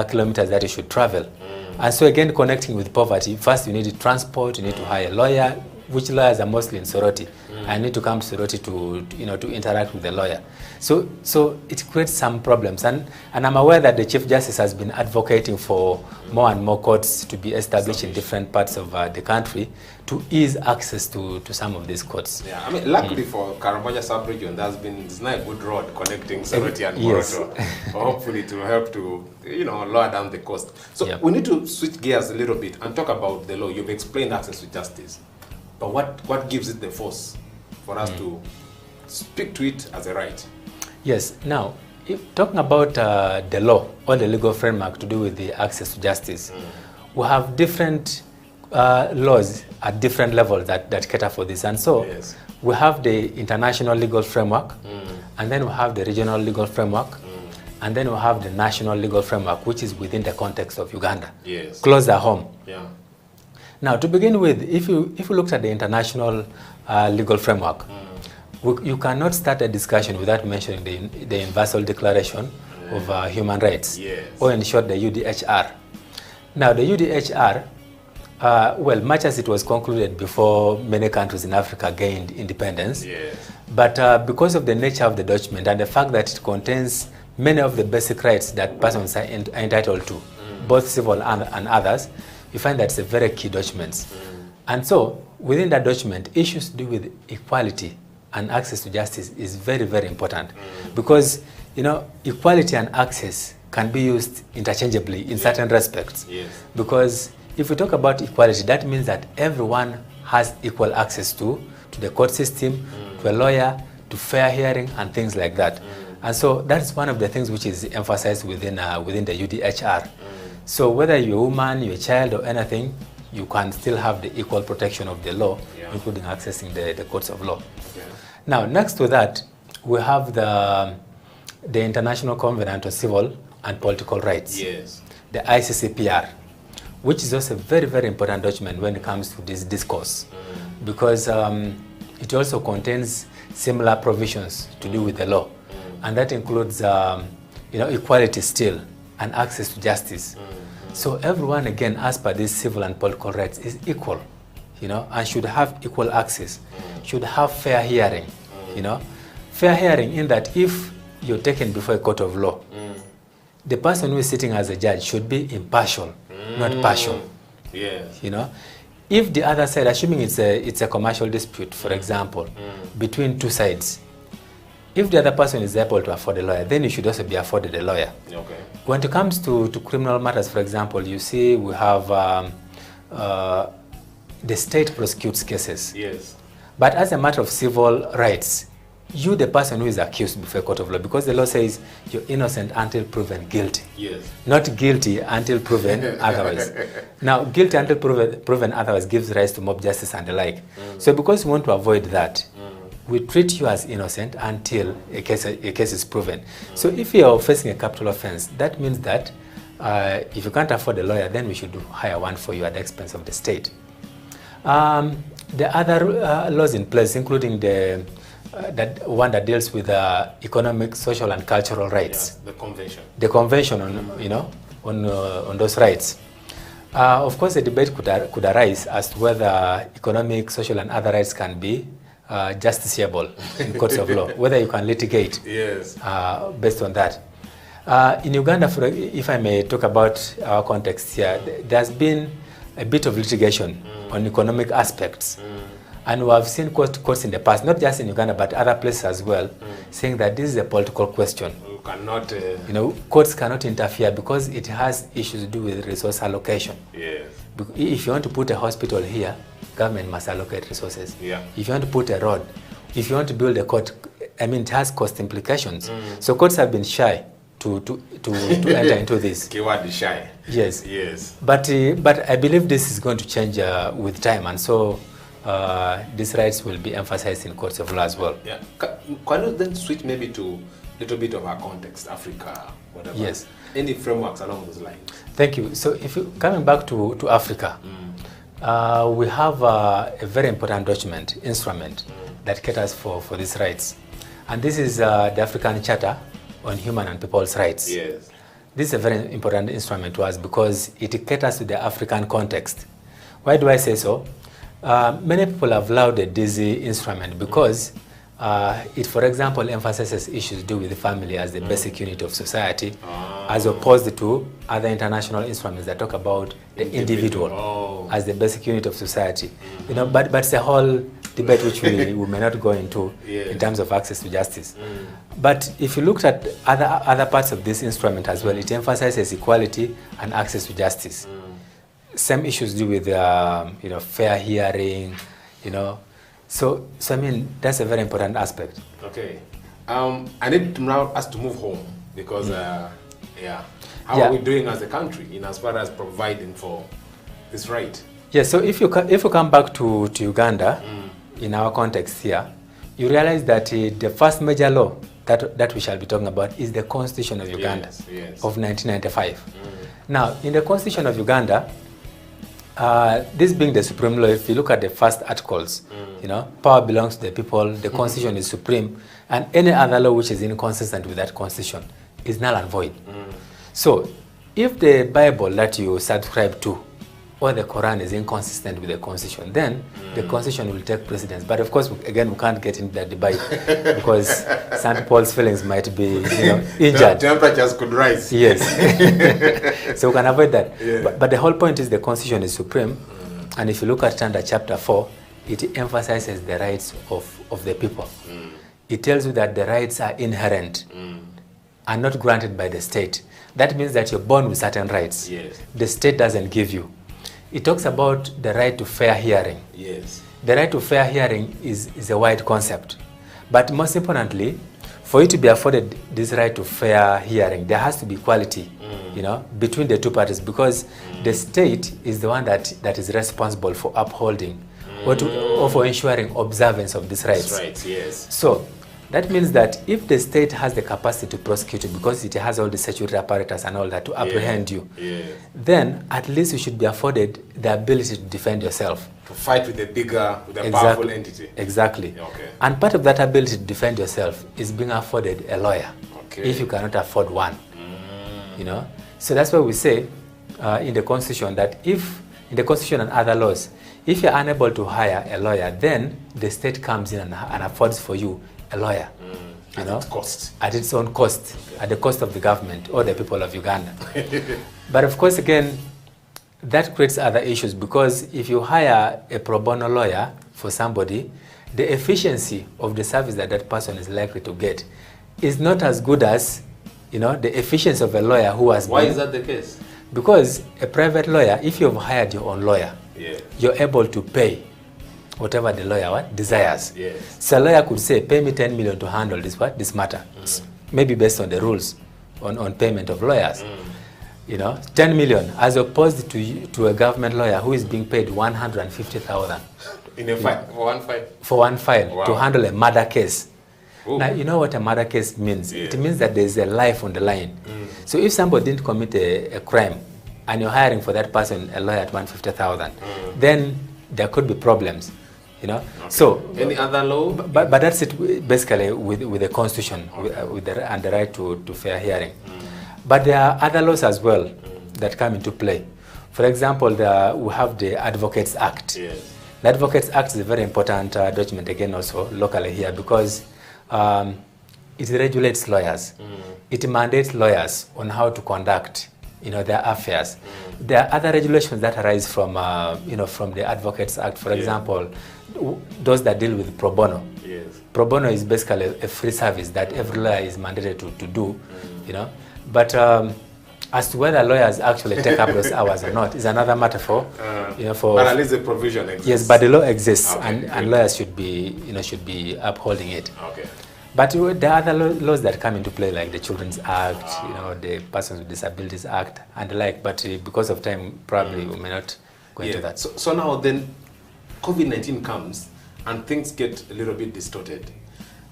kilometers that you should travel. And so again, connecting with poverty, first you need transport, you need to hire a lawyer, which lawyers are mostly in Soroti. I need to come to Soroti to interact with the lawyer. So it creates some problems. And I'm aware that the Chief Justice has been advocating for more and more courts to be established in different parts of the country to ease access to some of these courts. Yeah, I mean, luckily for Karamoja sub-region, there's now a good road connecting Soroti and Moroto. Hopefully to help to, lower down the cost. So we need to switch gears a little bit and talk about the law. You've explained access to justice. But what gives it the force for us to speak to it as a right? Yes. Now, if talking about the law or the legal framework to do with the access to justice, we have different laws at different levels that cater for this. And so we have the international legal framework, and then we have the regional legal framework, and then we have the national legal framework, which is within the context of Uganda, closer home. Yeah. Now, to begin with, if you looked at the international legal framework, you cannot start a discussion without mentioning the Universal Declaration of Human Rights, or in short, the UDHR. Now, the UDHR, much as it was concluded before many countries in Africa gained independence, but because of the nature of the document and the fact that it contains many of the basic rights that persons are entitled to, both civil and others, you find that it's a very key document. And so, within that document, issues to do with equality and access to justice is very, very important, because equality and access can be used interchangeably in certain respects. Yes. Because if we talk about equality, that means that everyone has equal access to the court system, to a lawyer, to fair hearing, and things like that. And so that's one of the things which is emphasized within the UDHR. So whether you're a woman, you're a child, or anything, you can still have the equal protection of the law, including accessing the courts of law. Okay. Now, next to that, we have the International Covenant on Civil and Political Rights, Yes. the ICCPR, which is also a very, very important document when it comes to this discourse, because it also contains similar provisions to do with the law, and that includes equality still and access to justice. So everyone, again, as per these civil and political rights, is equal, and should have equal access, should have fair hearing, fair hearing in that if you're taken before a court of law, the person who is sitting as a judge should be impartial, not partial. Yes. If the other side, assuming it's a commercial dispute, for example, between two sides, if the other person is able to afford a lawyer, then you should also be afforded a lawyer. Okay. When it comes to criminal matters, for example, you see we have the state prosecutes cases. Yes. But as a matter of civil rights, you, the person who is accused before a court of law, because the law says you're innocent until proven guilty. Yes. Not guilty until proven otherwise. Now, guilty until proven otherwise gives rise to mob justice and the like. So because we want to avoid that, we treat you as innocent until a case is proven. So if you are facing a capital offense, that means that if you can't afford a lawyer, then we should hire one for you at the expense of the state. The other laws in place, including the one that deals with economic, social, and cultural rights. Yeah, the convention. The convention on those rights. Of course, a debate could arise as to whether economic, social, and other rights can be justiciable in courts of law, whether you can litigate based on that. In Uganda, if I may talk about our context here, there's been a bit of litigation on economic aspects. And we have seen courts in the past, not just in Uganda, but other places as well, saying that this is a political question. You cannot... courts cannot interfere because it has issues to do with resource allocation. Yes. If you want to put a hospital here, government must allocate resources. Yeah. If you want to put a road, if you want to build a court, it has cost implications. So courts have been shy to enter into this. Keyword is shy. Yes. Yes. But I believe this is going to change with time, and so these rights will be emphasized in courts of law as well. Yeah. Can you then switch maybe to a little bit of our context, Africa, whatever? Yes. Any frameworks along those lines? Thank you. So if you coming back to Africa, we have a very important instrument that caters for these rights. And this is the African Charter on Human and People's Rights. Yes. This is a very important instrument to us because it caters to the African context. Why do I say so? Many people have lauded this instrument because it, for example, emphasizes issues to do with the family as the basic unit of society, as opposed to other international instruments that talk about the individual as the basic unit of society. But it's a whole debate which we may not go into in terms of access to justice. But if you looked at other parts of this instrument as well, it emphasizes equality and access to justice. Same issues to do with fair hearing, So that's a very important aspect. Okay. I need to now us to move home because how are we doing as a country in as far as providing for this right? Yeah. So if you come back to Uganda, in our context here, you realize that the first major law that we shall be talking about is the Constitution of Uganda of 1995. Now, in the Constitution of Uganda, this being the supreme law, if you look at the first articles, power belongs to the people, the constitution is supreme, and any other law which is inconsistent with that constitution is null and void. So, if the Bible that you subscribe to or the Quran is inconsistent with the constitution, then the constitution will take precedence. But of course, again, we can't get into that debate because St. Paul's feelings might be injured. Temperatures could rise. Yes. So we can avoid that. Yeah. But the whole point is the constitution is supreme. And if you look at it under chapter 4, it emphasizes the rights of the people. It tells you that the rights are inherent and not granted by the state. That means that you're born with certain rights. Yes. The state doesn't give you. It talks about the right to fair hearing. Yes. The right to fair hearing is a wide concept. But most importantly, for you to be afforded this right to fair hearing, there has to be equality, between the two parties, because the state is the one that is responsible for upholding or for ensuring observance of these rights. That's right, yes. So that means that if the state has the capacity to prosecute you, because it has all the security apparatus and all that to apprehend you, then at least you should be afforded the ability to defend yourself. To fight with a powerful entity. Exactly. Okay. And part of that ability to defend yourself is being afforded a lawyer, if you cannot afford one. So that's why we say in the Constitution that if, in the Constitution and other laws, if you're unable to hire a lawyer, then the state comes in and affords for you a lawyer. At its cost. At its own cost, at the cost of the government or the people of Uganda. But of course, again, that creates other issues, because if you hire a pro bono lawyer for somebody, the efficiency of the service that person is likely to get is not as good as the efficiency of a lawyer who has Why is that the case? Because a private lawyer, if you've hired your own lawyer, you're able to pay whatever the lawyer desires. Yes. So a lawyer could say, pay me 10 million to handle this matter. Maybe based on the rules on payment of lawyers. 10 million, as opposed to a government lawyer who is being paid 150,000 in a file, for one file to handle a murder case. Ooh. Now, you know what a murder case means? Yeah. It means that there's a life on the line. So if somebody didn't commit a crime and you're hiring for that person a lawyer at 150,000, then there could be problems. So any other law? But that's it basically with the Constitution with the right to fair hearing. But there are other laws as well that come into play. For example, we have the Advocates Act. Yes. The Advocates Act is a very important document, again, also locally here, because it regulates lawyers. It mandates lawyers on how to conduct their affairs. There are other regulations that arise from from the Advocates Act. For example, those that deal with pro bono. Yes. Pro bono is basically a free service that every lawyer is mandated to do, But as to whether lawyers actually take up those hours or not is another matter for. But at least the provision exists. Yes, but the law exists, Okay, and lawyers should be upholding it. Okay. But there are other laws that come into play, like the Children's Act, the Persons with Disabilities Act, and the like. But because of time, probably we may not go into that. So now then, COVID-19 comes and things get a little bit distorted.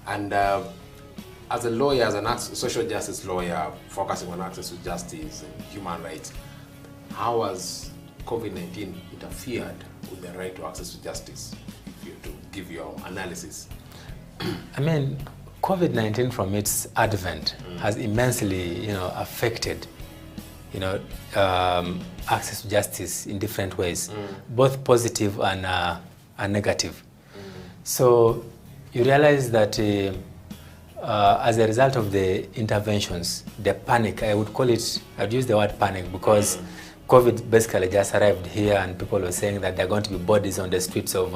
And as a lawyer, as a social justice lawyer, focusing on access to justice and human rights, how has COVID-19 interfered with the right to access to justice? If you to give your analysis. I mean, COVID-19 from its advent has immensely, affected, access to justice in different ways, both positive and negative. So you realize that as a result of the interventions, the panic, I'd use the word panic, because COVID basically just arrived here and people were saying that there are going to be bodies on the streets of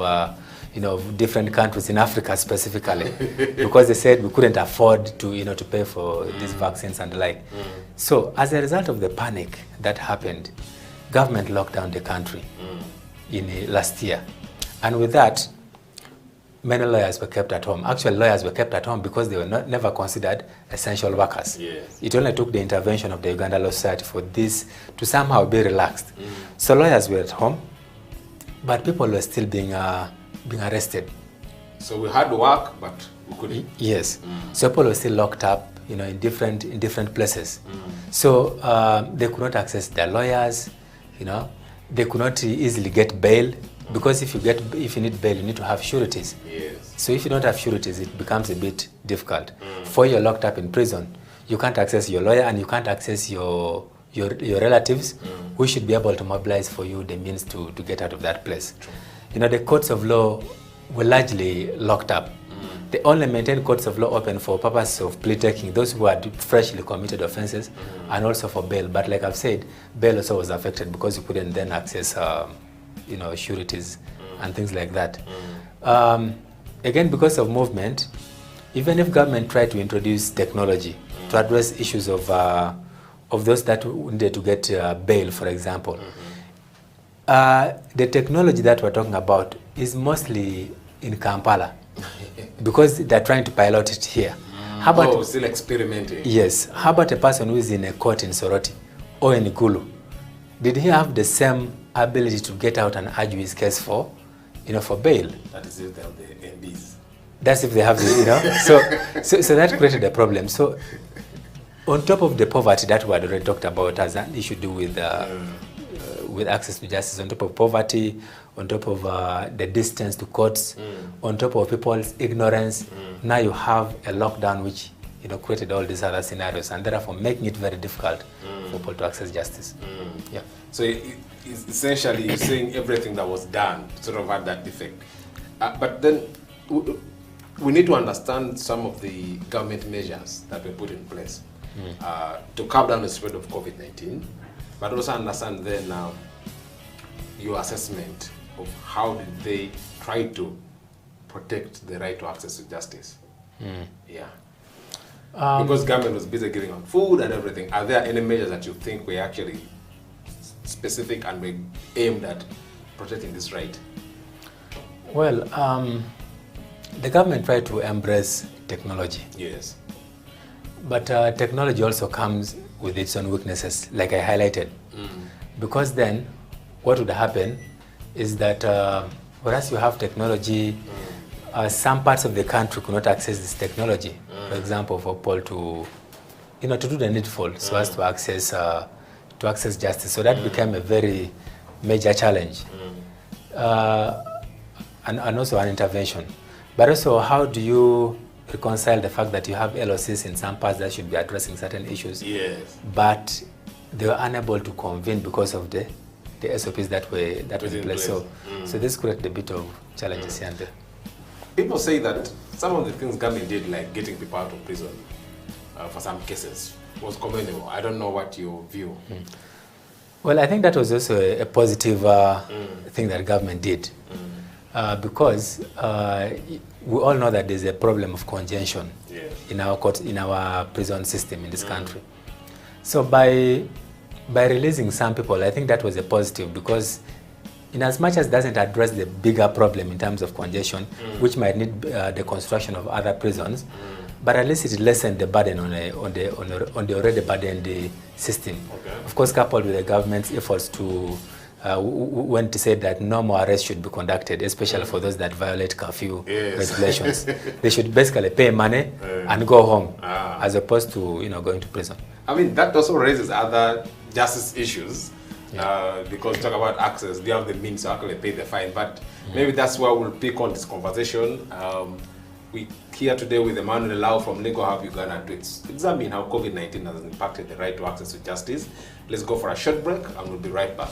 different countries in Africa specifically, because they said we couldn't afford to pay for these vaccines and the like. So as a result of the panic that happened, government locked down the country in last year. And with that, many lawyers were kept at home. Actually, lawyers were kept at home because they were never considered essential workers. Yes. It only took the intervention of the Uganda Law Society for this to somehow be relaxed. So lawyers were at home, but people were still being arrested. So we had to work, but we couldn't. Yes. So people were still locked up, in different places. So they could not access their lawyers. They could not easily get bail, because if you need bail, you need to have sureties. Yes. So if you don't have sureties, it becomes a bit difficult. For you're locked up in prison, you can't access your lawyer and you can't access your relatives, who should be able to mobilize for you the means to get out of that place. The courts of law were largely locked up. They only maintained courts of law open for purposes of plea taking, those who had freshly committed offenses, and also for bail. But like I've said, bail also was affected because you couldn't then access sureties and things like that. Again, because of movement, even if government tried to introduce technology to address issues of those that needed to get bail, for example, the technology that we're talking about is mostly in Kampala because they're trying to pilot it here. How about still experimenting? Yes. How about a person who is in a court in Soroti or in Gulu? Did he have the same ability to get out and argue his case for bail? That is if they have the MBs. That's if they have so that created a problem. So on top of the poverty that we had already talked about as an issue to do with access to justice, on top of poverty, on top of the distance to courts, on top of people's ignorance, now you have a lockdown which created all these other scenarios and therefore making it very difficult for people to access justice. Yeah. So essentially you're saying everything that was done sort of had that effect. But then we need to understand some of the government measures that were put in place to curb down the spread of COVID-19, but also understand then your assessment of how did they try to protect the right to access to justice. Yeah. Because government was busy giving out food and everything, are there any measures that you think were actually specific and were aimed at protecting this right? Well, the government tried to embrace technology. Yes. But technology also comes with its own weaknesses, like I highlighted. Because then, what would happen is that whereas you have technology, some parts of the country could not access this technology. For example, for people to do the needful so as to access justice. So that became a very major challenge, and also an intervention. But also, how do you reconcile the fact that you have LOCs in some parts that should be addressing certain issues, but they were unable to convene because of the SOPs that were in place. So this created a bit of challenges here and there. People say that some of the things government did, like getting people out of prison for some cases, was commendable. I don't know what your view. Well, I think that was also a positive thing that government did, because we all know that there's a problem of congestion in our prison system in this country. So by releasing some people, I think that was a positive, because in as much as it doesn't address the bigger problem in terms of congestion, which might need the construction of other prisons, but at least it lessened the burden on the already burdened system. Of course, coupled with the government's efforts to when to say that no more arrests should be conducted, especially for those that violate curfew regulations. They should basically pay money and go home, as opposed to going to prison. I mean, that also raises other justice issues, because talk about access, they have the means to actually pay the fine. But maybe that's where we'll pick on this conversation. We here today with Emmanuel Lau from Legal Hub Uganda to examine how COVID-19 has impacted the right to access to justice. Let's go for a short break and we'll be right back.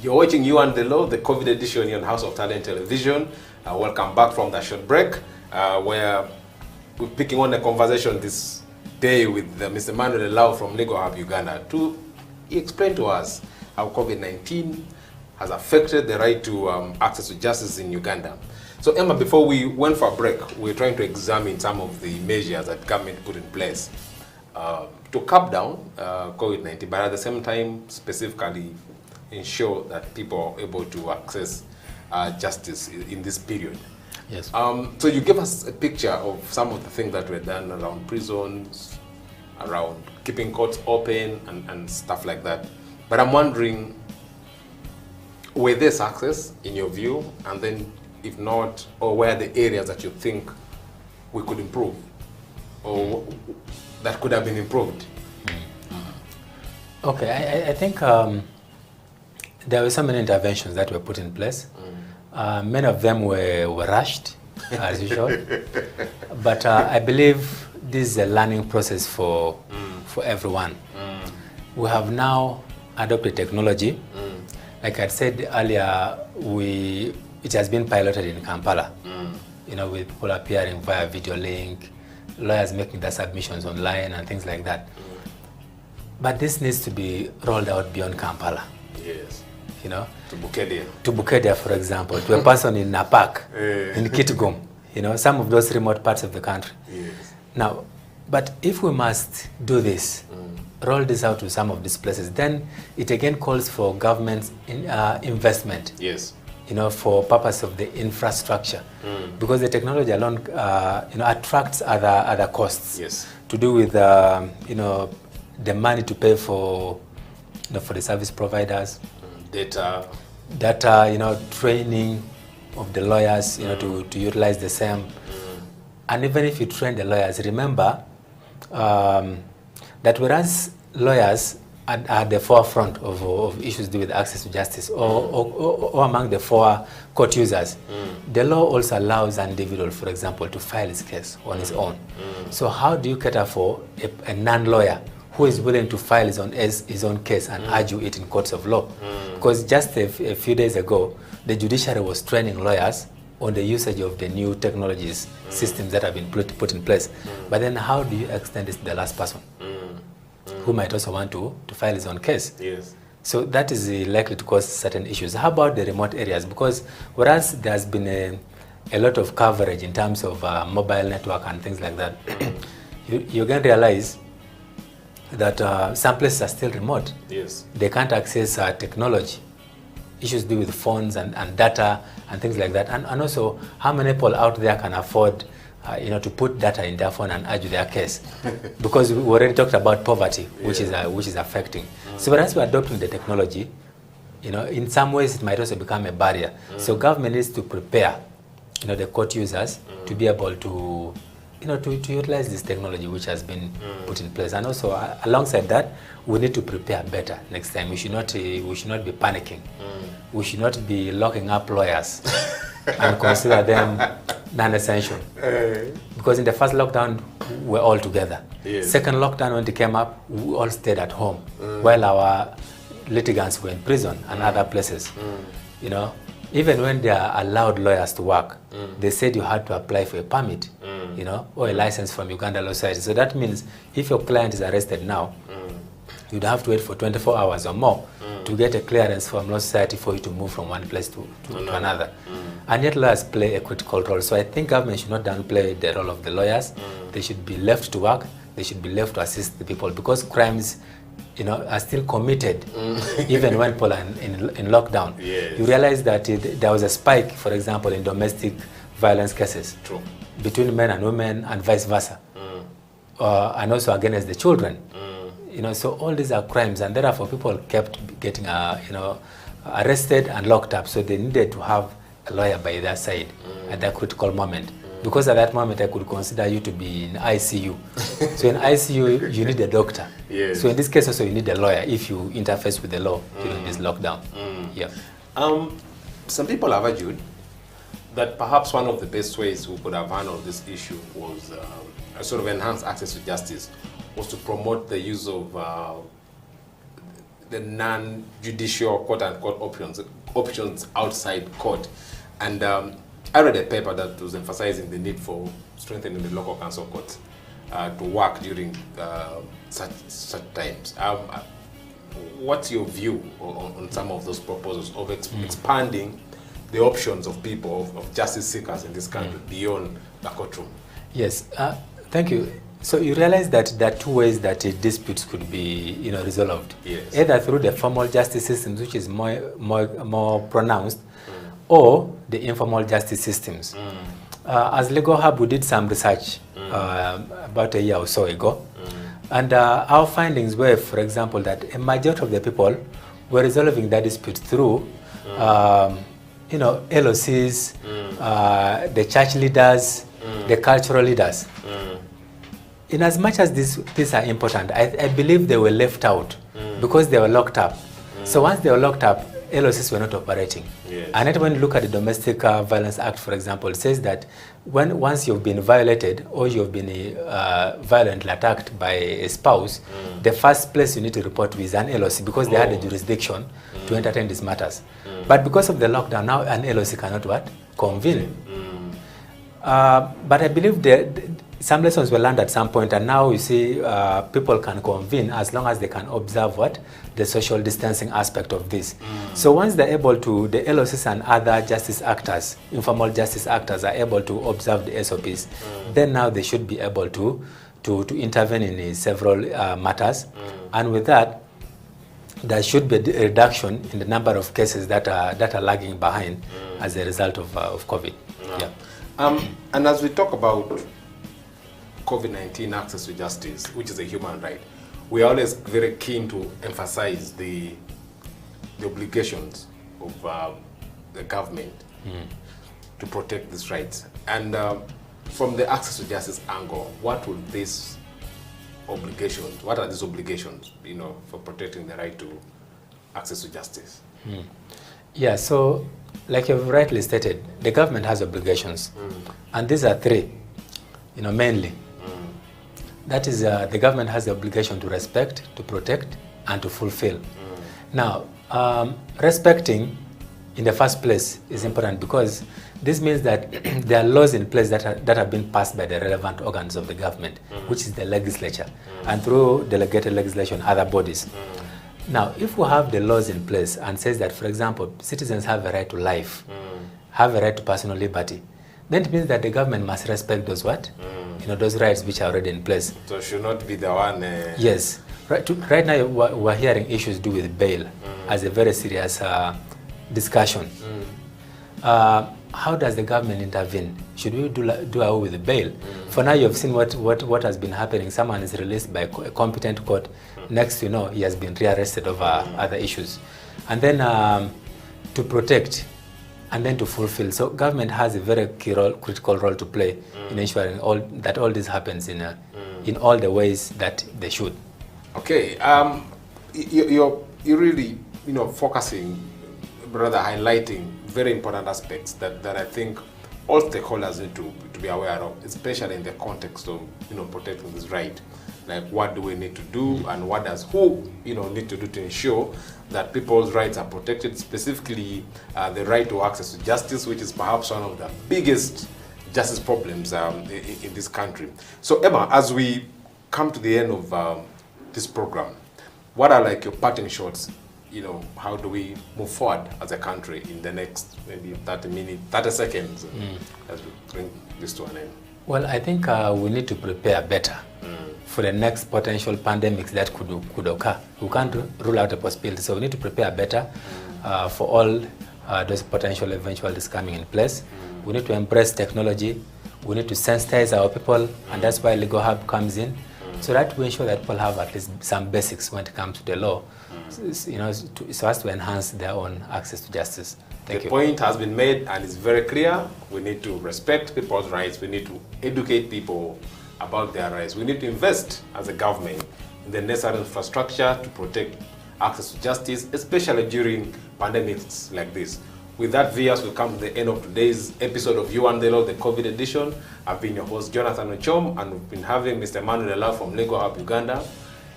You're watching You and the Law, the COVID edition here on House of Talent Television. Welcome back from that short break, where we're picking on a conversation this day with Mr. Emmanuel Lau from Legal Hub Uganda to explain to us how COVID-19 has affected the right to access to justice in Uganda. So Emma, before we went for a break, we were trying to examine some of the measures that government put in place to curb down COVID-19, but at the same time specifically ensure that people are able to access justice in this period. Yes. So you gave us a picture of some of the things that were done around prisons, around keeping courts open and stuff like that. But I'm wondering, were there success in your view? And then if not, or where are the areas that you think we could improve? Or that could have been improved? Okay, I think there were so many interventions that were put in place. Many of them were rushed, as usual. But I believe this is a learning process for everyone. We have now adopted technology. Like I said earlier, it has been piloted in Kampala. You know, with people appearing via video link, lawyers making their submissions online and things like that. But this needs to be rolled out beyond Kampala. Yes. You know, To Bukedia. to Bukedia, for example, to a person in Napak, in Kitgum, you know, some of those remote parts of the country. Yes. Now, but if we must do this, roll this out to some of these places, then it again calls for government investment. Yes. You know, for purpose of the infrastructure, because the technology alone, you know, attracts other costs. Yes. To do with, you know, the money to pay for, you know, for the service providers, data, you know, training of the lawyers, you know, to utilize the same. And even if you train the lawyers, remember that whereas lawyers are at the forefront of issues to do with access to justice, or among the four court users, the law also allows an individual, for example, to file his case on his own. So how do you cater for a non-lawyer who is willing to file his own case and argue it in courts of law? Because just a few days ago, the judiciary was training lawyers on the usage of the new technologies, systems that have been put in place. But then how do you extend this to the last person who might also want to file his own case? Yes. So that is likely to cause certain issues. How about the remote areas? Because whereas there's been a lot of coverage in terms of mobile network and things like that, you can realize that some places are still remote. Yes. They can't access technology. Issues to do with phones and data and things like that. And also, how many people out there can afford you know, to put data in their phone and argue their case? Because we already talked about poverty, which is affecting. So whereas we're adopting the technology, you know, in some ways it might also become a barrier. So government needs to prepare, you know, the court users to be able to, you know, to utilize this technology which has been put in place. And also, alongside that, we need to prepare better next time. We should not be panicking. We should not be locking up lawyers and consider them non-essential. Because in the first lockdown, we're all together. Yes. Second lockdown, when it came up, we all stayed at home while our litigants were in prison and other places. You know, even when they are allowed lawyers to work, they said you had to apply for a permit, you know, or a license from Uganda Law Society. So that means if your client is arrested now, you'd have to wait for 24 hours or more to get a clearance from Law Society for you to move from one place to another. And yet lawyers play a critical role. So I think government should not downplay the role of the lawyers. They should be left to work. They should be left to assist the people, because crimes, you know, are still committed even when people are in lockdown. Yes. You realize that there was a spike, for example, in domestic violence cases. True. Between men and women and vice versa. And also against the children. You know, so all these are crimes, and therefore people kept getting, you know, arrested and locked up. So they needed to have a lawyer by their side at that critical moment. Because at that moment, I could consider you to be in ICU. So in ICU, you need a doctor. Yes. So in this case also, you need a lawyer if you interface with the law during this lockdown. Yeah. Some people have argued that perhaps one of the best ways we could have handled this issue was a sort of enhanced access to justice, was to promote the use of the non-judicial quote-unquote options outside court. And I read a paper that was emphasizing the need for strengthening the local council courts to work during such times. What's your view on some of those proposals of expanding the options of people, of justice seekers in this country beyond the courtroom? Yes, thank you. So you realize that there are two ways that disputes could be, you know, resolved. Yes. Either through the formal justice systems, which is more pronounced, or the informal justice systems. As Legal Hub, we did some research about a year or so ago, and our findings were, for example, that a majority of the people were resolving their disputes through LOCs, the church leaders, the cultural leaders. In as much as these are important, I believe they were left out because they were locked up. So once they were locked up, LOCs were not operating. Yes. And then when you look at the Domestic Violence Act, for example, it says that once you've been violated or you've been violently attacked by a spouse, the first place you need to report to is an LOC because they had the jurisdiction to entertain these matters. But because of the lockdown, now an LOC cannot what? Convene. But I believe some lessons were learned at some point, and now you see people can convene as long as they can observe what? The social distancing aspect of this. So once they're able to, the LOCs and other justice actors, informal justice actors are able to observe the SOPs, then now they should be able to intervene in several matters. And with that, there should be a reduction in the number of cases that are lagging behind as a result of COVID. Yeah. And as we talk about COVID-19 access to justice, which is a human right, we are always very keen to emphasize the obligations of the government to protect these rights. And from the access to justice angle, what are these obligations, for protecting the right to access to justice? Yeah, so like you've rightly stated, the government has obligations, and these are three, mainly. That is, the government has the obligation to respect, to protect, and to fulfill. Now, respecting in the first place is important because this means that there are laws in place that have been passed by the relevant organs of the government, which is the legislature, and through delegated legislation, other bodies. Now, if we have the laws in place and says that, for example, citizens have a right to life, have a right to personal liberty, then it means that the government must respect those what? Those rights which are already in place. So should not be the one... Yes. Right now, we're hearing issues to do with bail as a very serious discussion. How does the government intervene? Should we do away with the bail? For now, you've seen what has been happening. Someone is released by a competent court. Next, he has been rearrested over other issues. And then to protect and then to fulfill. So government has a very critical role to play in ensuring that all this happens in all the ways that they should. Okay, you're really focusing, rather highlighting very important aspects that I think all stakeholders need to be aware of, especially in the context of protecting this right. Like, what do we need to do, and what does who need to do to ensure that people's rights are protected, specifically the right to access to justice, which is perhaps one of the biggest justice problems in this country. So Emma, as we come to the end of this program, what are your parting shots? How do we move forward as a country in the next maybe 30 seconds as we bring this to an end? Well, I think we need to prepare better for the next potential pandemics that could occur. We can't rule out a possibility, so we need to prepare better for all those potential eventualities coming in place. We need to embrace technology. We need to sensitize our people, and that's why Legal Hub comes in, so that we ensure that people have at least some basics when it comes to the law, so as to enhance their own access to justice. Thank you. The point has been made and it's very clear. We need to respect people's rights. We need to educate people about their rights. We need to invest as a government in the necessary infrastructure to protect access to justice, especially during pandemics like this. With that, viewers, we'll come to the end of today's episode of You and the Law, the COVID edition. I've been your host, Jonathan Ochom, and we've been having Mr. Emmanuel Ela from Legal Hub Uganda.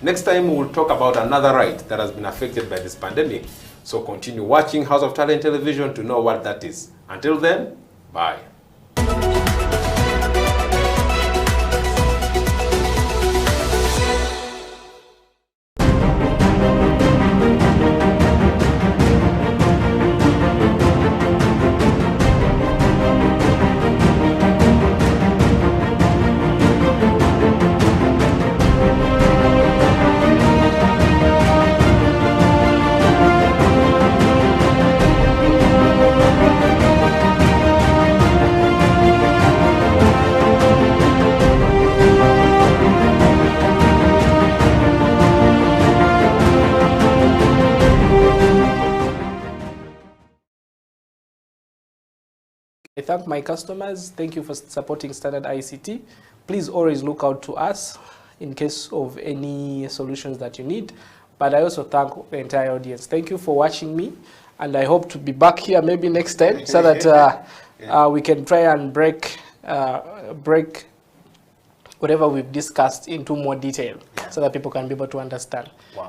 Next time, we will talk about another right that has been affected by this pandemic. So continue watching House of Talent Television to know what that is. Until then, bye. I thank my customers. Thank you for supporting Standard ICT. Please always look out to us in case of any solutions that you need. But I also thank the entire audience. Thank you for watching me, and I hope to be back here maybe next time so that we can try and break whatever we've discussed into more detail so that people can be able to understand. Wow.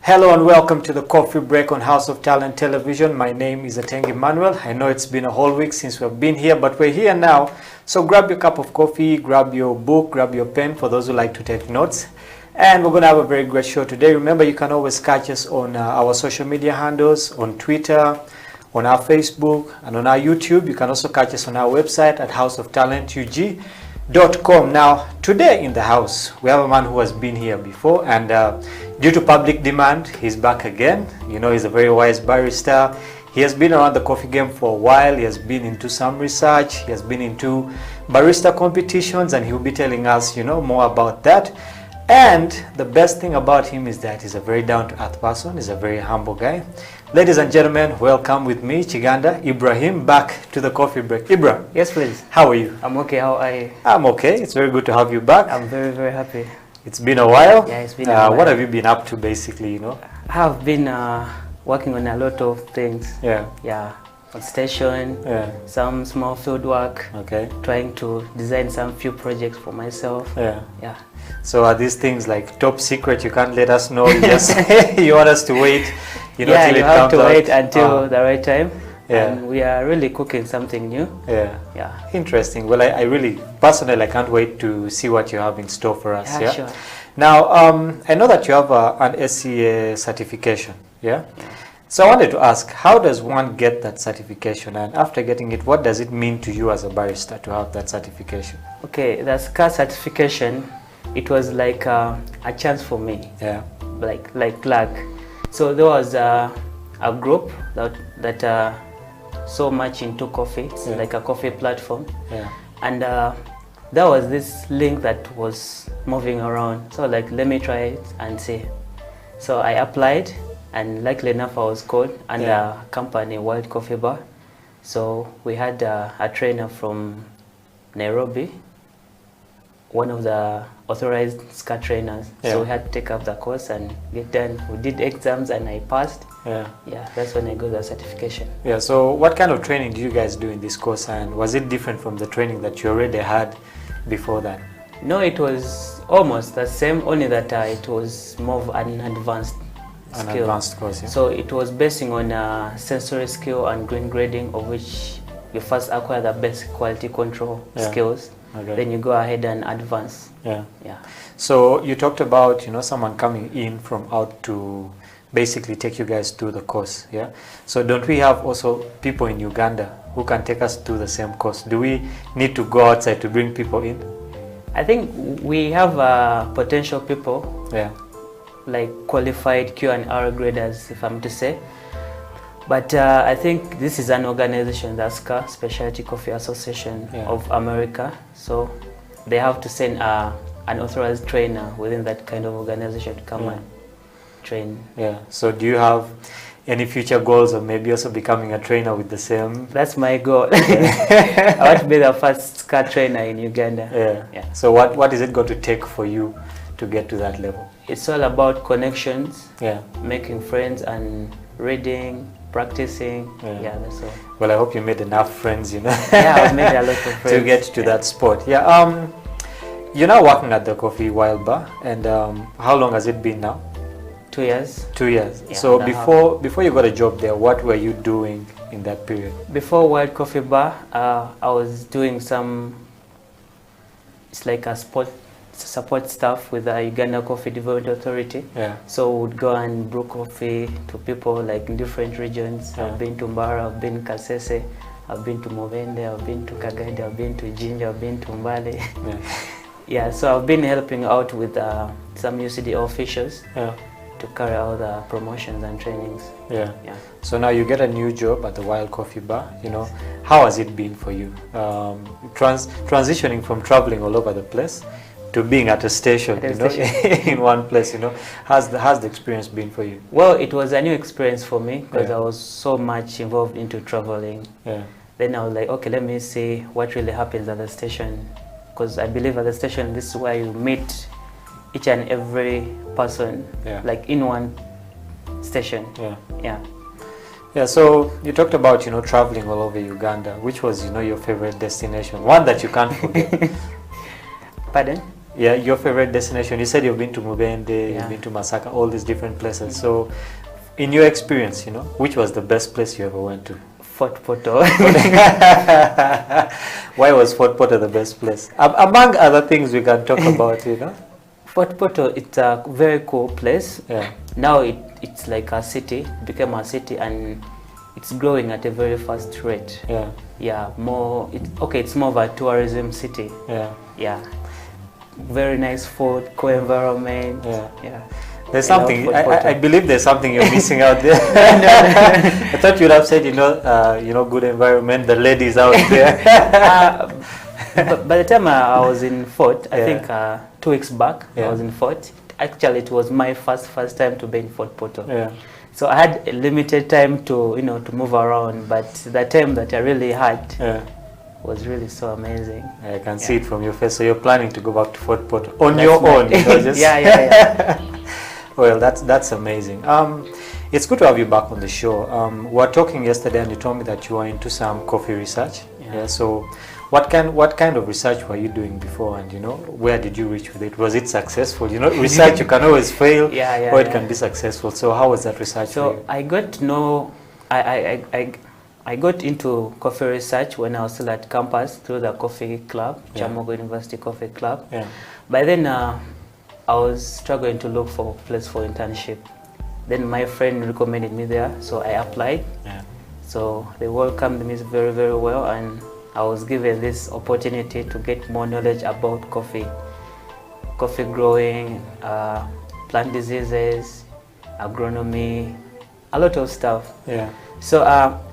Hello and welcome to the Coffee Break on House of Talent Television. My name is Atengi Emmanuel. I know it's been a whole week since we've been here, but we're here now. So grab your cup of coffee, grab your book, grab your pen for those who like to take notes. And we're going to have a very great show today. Remember, you can always catch us on our social media handles, on Twitter, on our Facebook, and on our YouTube. You can also catch us on our website at houseoftalentug.com. Now, today in the house, we have a man who has been here before, and due to public demand, he's back again. You know, he's a very wise barrister. He has been around the coffee game for a while. He has been into some research. He has been into barista competitions, and he'll be telling us, you know, more about that. And the best thing about him is that he's a very down-to-earth person. He's a very humble guy. Ladies and gentlemen, welcome with me, Chiganda Ibrahim, back to the Coffee Break. Ibra. Yes, please. How are you? I'm okay. How are you? I'm okay. It's very good to have you back. I'm very, very happy. It's been a while. Yeah, it's been a while. What have you been up to, basically, you know? I have been working on a lot of things. Yeah. Yeah. On station, Yeah. some small field work. Okay. Trying to design some few projects for myself. Yeah. Yeah. So are these things like top secret? You can't let us know. Yes. You want us to wait, you know, Yeah, till you it have comes to out? wait until the right time. Yeah. And we are really cooking something new. Yeah. Yeah. Interesting. Well, I really, personally, I can't wait to see what you have in store for us. Yeah, sure. Now, I know that you have an SCA certification. Yeah. So I wanted to ask, how does one get that certification? And after getting it, what does it mean to you as a barrister to have that certification? Okay, the SCA certification, it was like a chance for me. Yeah. Like luck. So there was a group that so much into coffee. It's like a coffee platform. Yeah. And there was this link that was moving around. So like, let me try it and see. So I applied, and luckily enough I was called under a company, World Coffee Bar. So we had a trainer from Nairobi, one of the authorized SCA trainers. So we had to take up the course and get done. We did exams and I passed. Yeah. Yeah, that's when I got the certification. Yeah, so what kind of training do you guys do in this course, and was it different from the training that you already had before that? No, it was almost the same, only that it was more of an advanced skill. An advanced course, yeah. So it was basing on sensory skill and green grading, of which you first acquire the basic quality control skills. Okay. Then you go ahead and advance. Yeah. Yeah. So you talked about, you know, someone coming in from out to basically take you guys through the course. Yeah. So don't we have also people in Uganda who can take us through the same course? Do we need to go outside to bring people in? I think we have potential people. Yeah. Like qualified Q&R graders, if I'm to say. But I think this is an organization, the SCA, Specialty Coffee Association of America. So they have to send an authorized trainer within that kind of organization to come and train. Yeah. So do you have any future goals of maybe also becoming a trainer with the same? That's my goal. I want to be the first SCA trainer in Uganda. Yeah. So what is it going to take for you to get to that level? It's all about connections, making friends and reading, practicing. Yeah, that's all. Well, I hope you made enough friends, you know. Yeah, I've made a lot of friends. To get to that spot. Yeah. You're now working at the Coffee Wild Bar, and how long has it been now? 2 years. 2 years. Yeah, so before you got a job there, what were you doing in that period? Before Wild Coffee Bar, I was doing some, it's like a support staff with the Uganda Coffee Development Authority. Yeah. So we would go and brew coffee to people like in different regions. Yeah. I've been to Mbara, I've been to Kasese, I've been to Movende, I've been to Kagadi, I've been to Jinja, I've been to Mbale. Yeah. Yeah, so I've been helping out with some UCD officials Yeah. to carry out the promotions and trainings. Yeah. Yeah. So now you get a new job at the Wild Coffee Bar. You know, how has it been for you? Transitioning from traveling all over the place to being at a station, At a you know, station. in one place. You know, how's the experience been for you? Well, it was a new experience for me because Yeah. I was so much involved into traveling. Yeah. Then I was like, okay, let me see what really happens at the station, because I believe at the station this is where you meet each and every person, Yeah. like in one station. Yeah. Yeah. Yeah, so you talked about, you know, traveling all over Uganda. Which was, you know, your favorite destination? One that you can't forget. Pardon? Yeah, your favorite destination. You said you've been to Mubende, Yeah. you've been to Masaka, all these different places. So in your experience, you know, which was the best place you ever went to? Fort Portal. Why was Fort Portal the best place? Among other things we can talk about, you know. Fort Portal, it's a very cool place. Yeah. Now it's like a city, it became a city, and it's growing at a very fast rate. Yeah. Yeah, it's more of a tourism city. Yeah. Yeah. Very nice food, cool environment. Yeah. Yeah. There's I love something, Fort I Portal. believe there's something you're missing out there. I thought you'd have said, you know, good environment, the ladies out there. But by the time I was in Fort, I Yeah. think 2 weeks back, Yeah. I was in Fort. Actually, it was my first time to be in Fort Portal. Yeah. So I had a limited time to move around, but the time that I really had Yeah. was really so amazing. I can see it from your face. So you're planning to go back to Fort Portal on your That's own, you know, just yeah. Well, that's amazing. It's good to have you back on the show. We were talking yesterday, and you told me that you were into some coffee research. Yeah. So, what kind of research were you doing before, and you know, where did you reach with it? Was it successful? You know, research you can always fail, Yeah, or it yeah. can be successful. So, how was that research for So you? I got to know, I got into coffee research when I was still at campus through the coffee club, Yeah. Chamogo University Coffee Club. Yeah. By then, I was struggling to look for a place for internship. Then my friend recommended me there, so I applied. Yeah. So they welcomed me very, very well, and I was given this opportunity to get more knowledge about coffee growing, plant diseases, agronomy, a lot of stuff. Yeah. So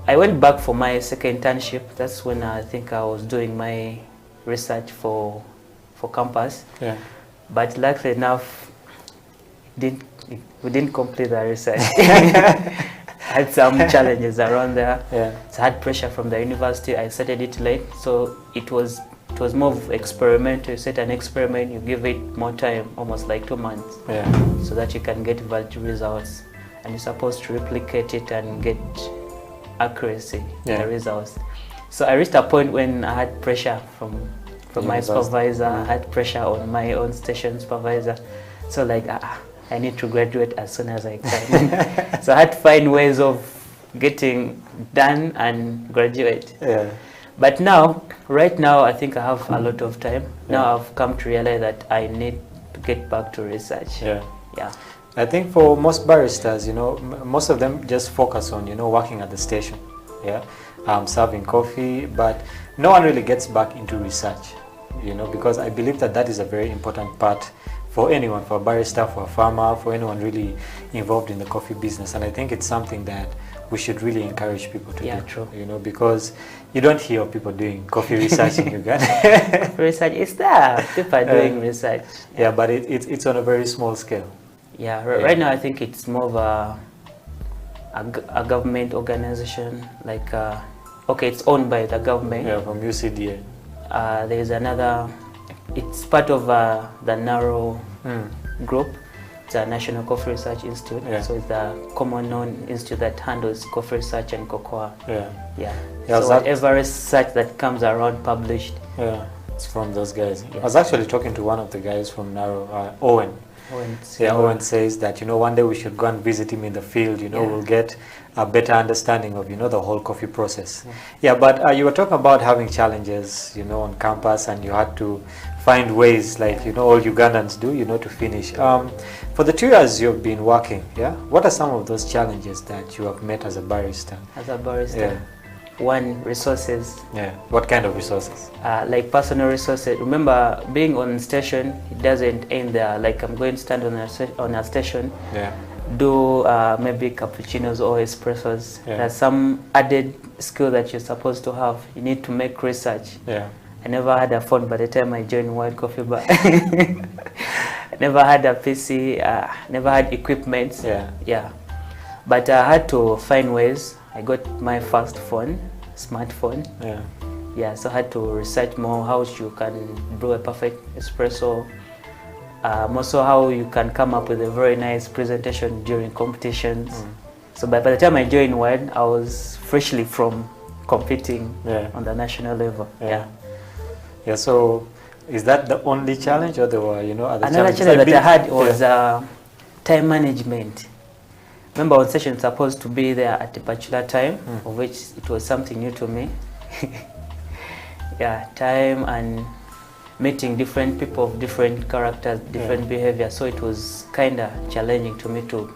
I went back for my second internship. That's when I think I was doing my research for campus. Yeah. But luckily enough, we didn't complete the research. I had some challenges around there. Yeah. So I had pressure from the university. I started it late, so it was more of experimental. You set an experiment, you give it more time, almost like 2 months, Yeah. so that you can get valid results. And you're supposed to replicate it and get accuracy in Yeah. the results. So I reached a point when I had pressure from my University. supervisor. I had pressure on my own station supervisor. So like, I need to graduate as soon as I can. So I had to find ways of getting done and graduate. Yeah. But now, right now, I think I have a lot of time. Now I've come to realize that I need to get back to research. Yeah. Yeah. I think for most baristas, you know, most of them just focus on, you know, working at the station, yeah, serving coffee, but no one really gets back into research, you know, because I believe that that is a very important part for anyone, for a barista, for a farmer, for anyone really involved in the coffee business. And I think it's something that we should really encourage people to Yeah, do, true. you know, because you don't hear of people doing coffee research in Uganda. Research is there. People are doing research. Yeah, but it's on a very small scale. Yeah, right now I think it's more of a government organization, like, okay, it's owned by the government. Yeah, from UCDA. There is another, it's part of the NARO group. It's a National Coffee Research Institute. Yeah. So it's the common known institute that handles coffee research and cocoa. Yeah. Yeah. Yeah, So that- whatever research that comes around published. Yeah, it's from those guys. Yeah. I was actually talking to one of the guys from Naro, Owen. Yeah, Owen says that, you know, one day we should go and visit him in the field, you know, Yeah. we'll get a better understanding of, you know, the whole coffee process. Yeah, but you were talking about having challenges, you know, on campus, and you had to find ways, like all Ugandans do, to finish. For the 2 years you've been working, what are some of those challenges that you have met as a barrister? As a barrister, one, resources. Yeah. What kind of resources? Like personal resources. Remember, being on station, it doesn't end there. Like I'm going to stand on a station, do maybe cappuccinos or espressos. There's some added skill that you're supposed to have. You need to make research. I never had a phone by the time I joined World Coffee Bar. I never had a PC, never had equipment. But I had to find ways. I got my first phone, smartphone. So I had to research more how you can brew a perfect espresso. Also how you can come up with a very nice presentation during competitions. So by the time I joined World, I was freshly from competing on the national level. So is that the only challenge, or there were other Another challenges? challenge that I had was time management. Remember, on session supposed to be there at a particular time, of which it was something new to me. Time and meeting different people of different characters, different behavior. So it was kind of challenging to me to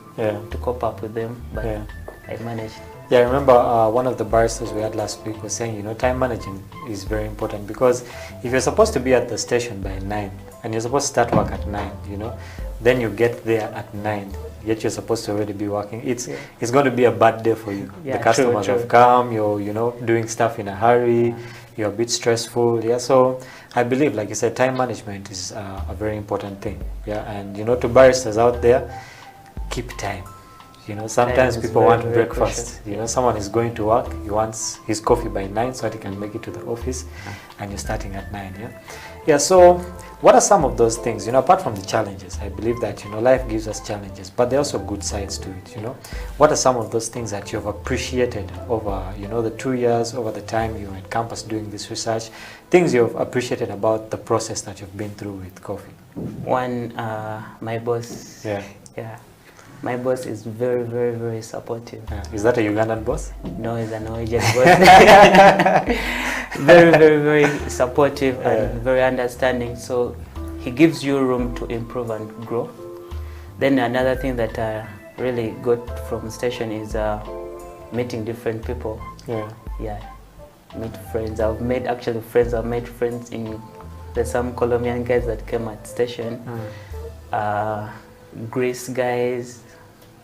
cope up with them, but I managed. I remember one of the barristers we had last week was saying, time management is very important, because if you're supposed to be at the station by 9 and you're supposed to start work at 9, then you get there at 9, yet you're supposed to already be working. It's going to be a bad day for you. The customers have come, you're doing stuff in a hurry, you're a bit stressful. So I believe, like you said, time management is a very important thing. And to barristers out there, keep time. Sometimes people want breakfast. Someone is going to work, he wants his coffee by 9 so that he can make it to the office, and you're starting at 9. So what are some of those things, apart from the challenges? I believe that, life gives us challenges, but there are also good sides to it, What are some of those things that you've appreciated over, the 2 years, over the time you were at campus doing this research, things you've appreciated about the process that you've been through with coffee? One, my boss. My boss is very, very, very supportive. Is that a Ugandan boss? No, he's a Norwegian boss. Very, very, very supportive and very understanding. So he gives you room to improve and grow. Then another thing that I really got from station is meeting different people. Meet friends. I've made friends. I've made friends in. There's some Colombian guys that came at station. Greece guys,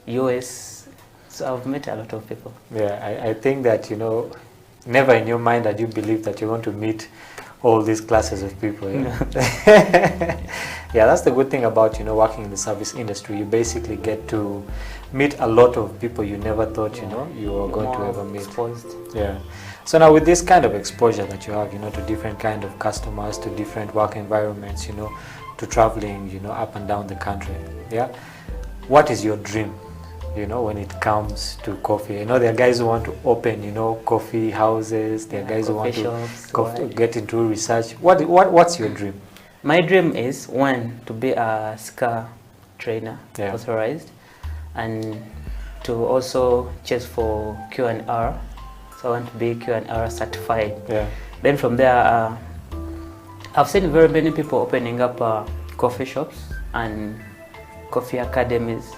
US, so I've met a lot of people. I think that, never in your mind that you believe that you're going to meet all these classes of people. That's the good thing about, working in the service industry. You basically get to meet a lot of people you never thought, you were going to ever meet. Exposed. So now with this kind of exposure that you have, to different kind of customers, to different work environments, to traveling, up and down the country. What is your dream, when it comes to coffee? There are guys who want to open, coffee houses. There are guys who want to get into research. What's your dream? My dream is, one, to be a SCA trainer, authorized, and to also chase for Q&R. So I want to be Q&R certified. Then from there, I've seen very many people opening up coffee shops and coffee academies,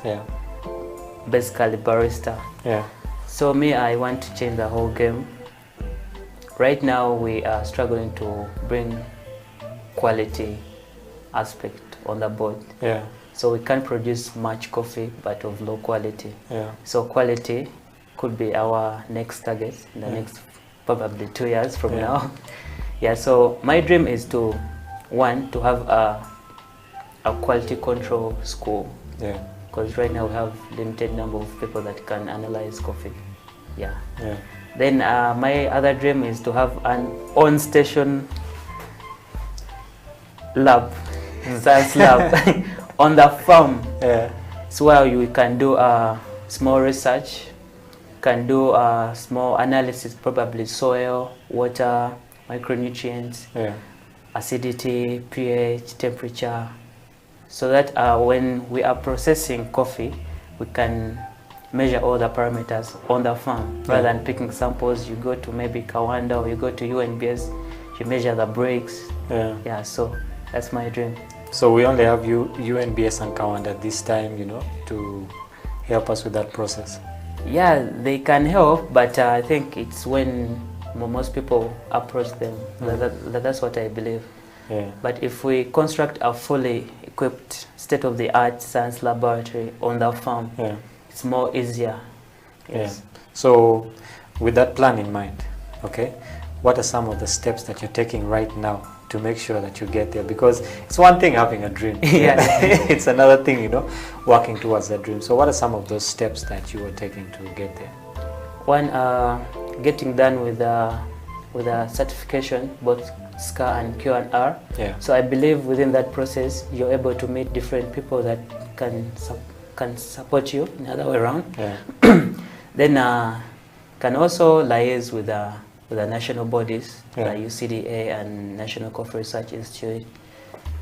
basically barista. So me, I want to change the whole game. Right now we are struggling to bring quality aspect on the board. So we can't produce much coffee but of low quality. So quality could be our next target in the next probably 2 years from now. So my dream is to, one, to have a quality control school. Because right now we have limited number of people that can analyze coffee. Then my other dream is to have an on-station lab, science lab, on the farm. So where you can do small research, can do small analysis, probably soil, water, micronutrients, acidity, pH, temperature, so that when we are processing coffee, we can measure all the parameters on the farm rather than picking samples. You go to maybe Kawanda or you go to UNBS, you measure the breaks. So That's my dream. So we only have you and BS and Kawanda at this time, you know, to help us with that process. Yeah, they can help, but I think it's when most people approach them. That's what I believe. Yeah. But if we construct a fully equipped state-of-the-art science laboratory on the farm, Yeah. it's more easier. Yes. Yeah. So with that plan in mind, okay, what are some of the steps that you're taking right now to make sure that you get there? Because it's one thing having a dream. Yeah. It's another thing, you know, working towards that dream. So what are some of those steps that you are taking to get there? One, getting done with a certification, both SCA and Q&R. Yeah. So I believe within that process, you're able to meet different people that can support you in the other way around. Yeah. Then can also liaise with the national bodies, Yeah. like UCDA and National Coffee Research Institute.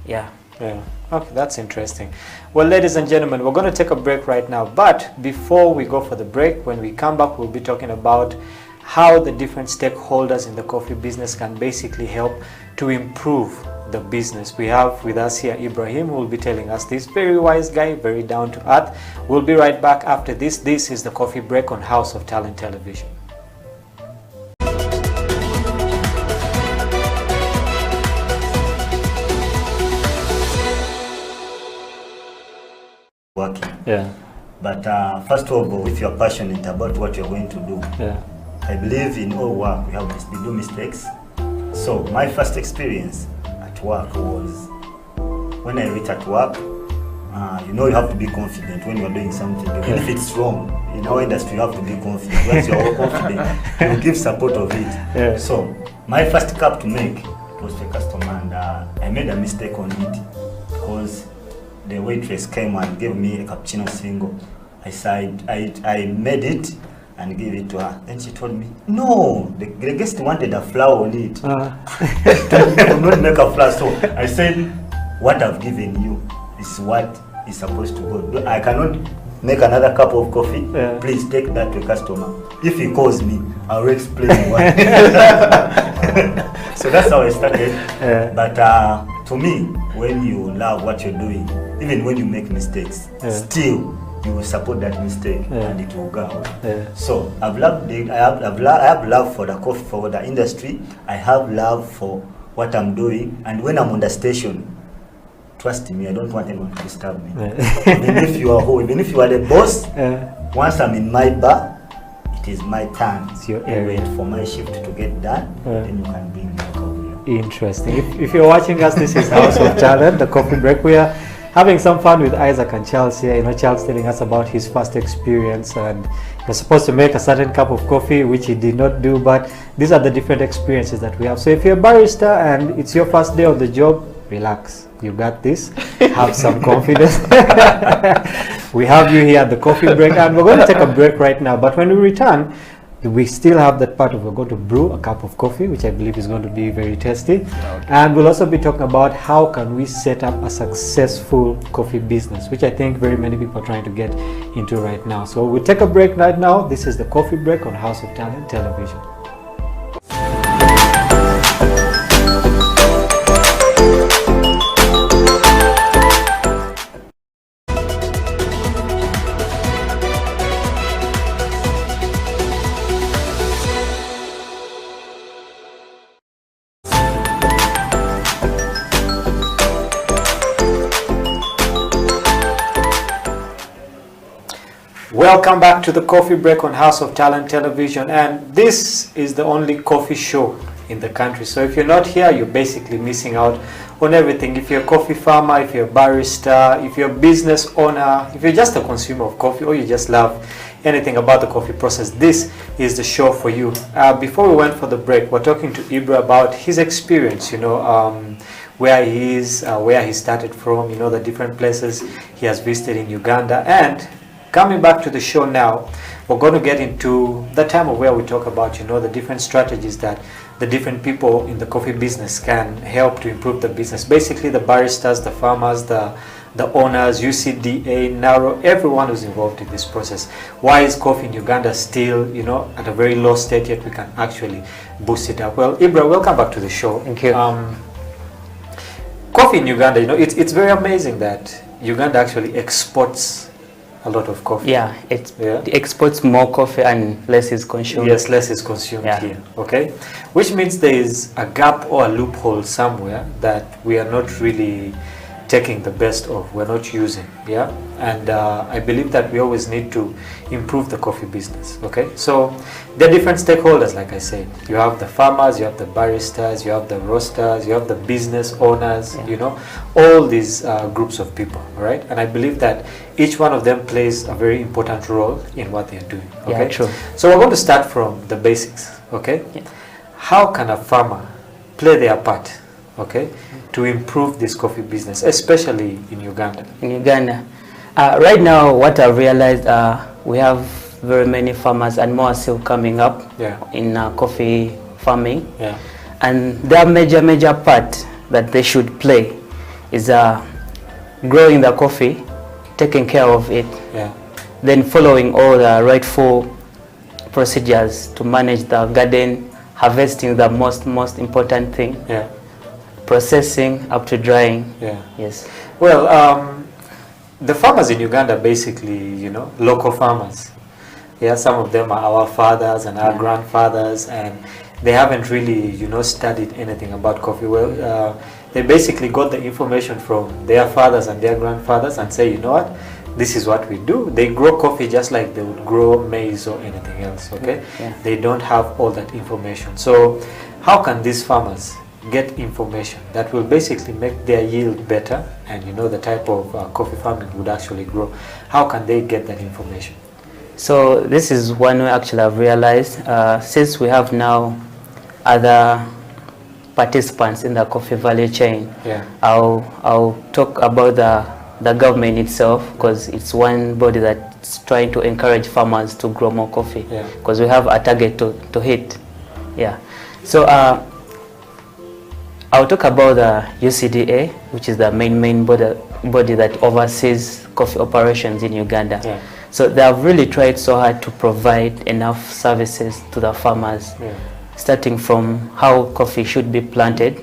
Yeah. Yeah. Okay, that's interesting. Well, ladies and gentlemen, we're going to take a break right now. But before we go for the break, when we come back, we'll be talking about how the different stakeholders in the coffee business can basically help to improve the business. We have with us here Ibrahim, who will be telling us this. Very wise guy, very down to earth. We'll be right back after this. This is the Coffee Break on House of Talent Television. Working. Yeah. But first of all, if you're passionate about what you're going to do, Yeah. I believe in all work we do mistakes. So my first experience at work was when I reached at work. You know, you have to be confident when you're doing something. Even if it's wrong, in our industry, you have to be confident. Once you're confident, you give support of it. Yeah. So my first cup to make was for a customer, and I made a mistake on it because the waitress came and gave me a cappuccino single. I made it and gave it to her. Then she told me, no, the guest wanted a flower on it. I could not make a flower. So I said, what I've given you is what is supposed to go. I cannot make another cup of coffee. Yeah. Please take that to a customer. If he calls me, I'll explain why. So that's how I started. Yeah. But to me, when you love what you're doing, even when you make mistakes, Yeah. still you will support that mistake, Yeah. and it will go out. Yeah. So I have love for the coffee, for the industry. I have love for what I'm doing, and when I'm on the station, trust me, I don't want anyone to disturb me. Yeah. Even if you are the boss, Yeah. once I'm in my bar, it is my turn. It's your I area. wait for my shift to get done, Yeah. then you can bring me a coffee. Interesting. If you're watching us, this is House of Talent, the Coffee Break. We are having some fun with Isaac and Charles here. You know, Charles telling us about his first experience, and he was supposed to make a certain cup of coffee, which he did not do. But these are the different experiences that we have. So if you're a barista and it's your first day on the job, relax. You got this. Have some confidence. We have you here at the Coffee Break, and we're going to take a break right now. But when we return, we still have that part of we're going to brew a cup of coffee, which I believe is going to be very tasty. And we'll also be talking about how can we set up a successful coffee business, which I think very many people are trying to get into right now. So we'll take a break right now. This is the Coffee Break on House of Talent Television. Welcome back to the Coffee Break on House of Talent Television, and this is the only coffee show in the country. So if you're not here, you're basically missing out on everything. If you're a coffee farmer, if you're a barista, if you're a business owner, if you're just a consumer of coffee, or you just love anything about the coffee process, this is the show for you. Before we went for the break, we're talking to Ibra about his experience, you know, where he is, where he started from, you know, the different places he has visited in Uganda. And coming back to the show now, we're going to get into the time of where we talk about, you know, the different strategies that the different people in the coffee business can help to improve the business. Basically, the baristas, the farmers, the owners, UCDA, NARO, everyone who's involved in this process. Why is coffee in Uganda still, you know, at a very low state, yet we can actually boost it up? Well, Ibra, welcome back to the show. Thank you. coffee in Uganda, you know, it's very amazing that Uganda actually exports a lot of coffee. Yeah, it exports more coffee and less is consumed. Yes, less is consumed here. Okay, which means there is a gap or a loophole somewhere that we are not really taking the best of, we're not using. Yeah, and I believe that we always need to improve the coffee business. Okay, so there are different stakeholders, like I said. You have the farmers, you have the baristas, you have the roasters, you have the business owners, you know, all these groups of people, all right? And I believe that each one of them plays a very important role in what they're doing. Okay, Yeah, true. So we're going to start from the basics. Okay, how can a farmer play their part, okay, to improve this coffee business, especially in Uganda? In Uganda, right now, what I've realized, we have very many farmers and more are still coming up in coffee farming. Yeah. And their major part that they should play is growing the coffee, taking care of it, then following all the rightful procedures to manage the garden, harvesting the most important thing, processing up to drying. Yes. Well, the farmers in Uganda, basically, you know, local farmers. Yeah, some of them are our fathers and our grandfathers, and they haven't really, you know, studied anything about coffee. Well, they basically got the information from their fathers and their grandfathers and say, you know what, this is what we do. They grow coffee just like they would grow maize or anything else, okay? They don't have all that information. So how can these farmers get information that will basically make their yield better and, you know, the type of coffee farming would actually grow? How can they get that information? So this is one way actually I've realized, since we have now other participants in the coffee value chain, I'll talk about the government itself, because it's one body that's trying to encourage farmers to grow more coffee, because we have a target to hit. Yeah. So I'll talk about the UCDA, which is the main body that oversees coffee operations in Uganda. So they have really tried so hard to provide enough services to the farmers, starting from how coffee should be planted,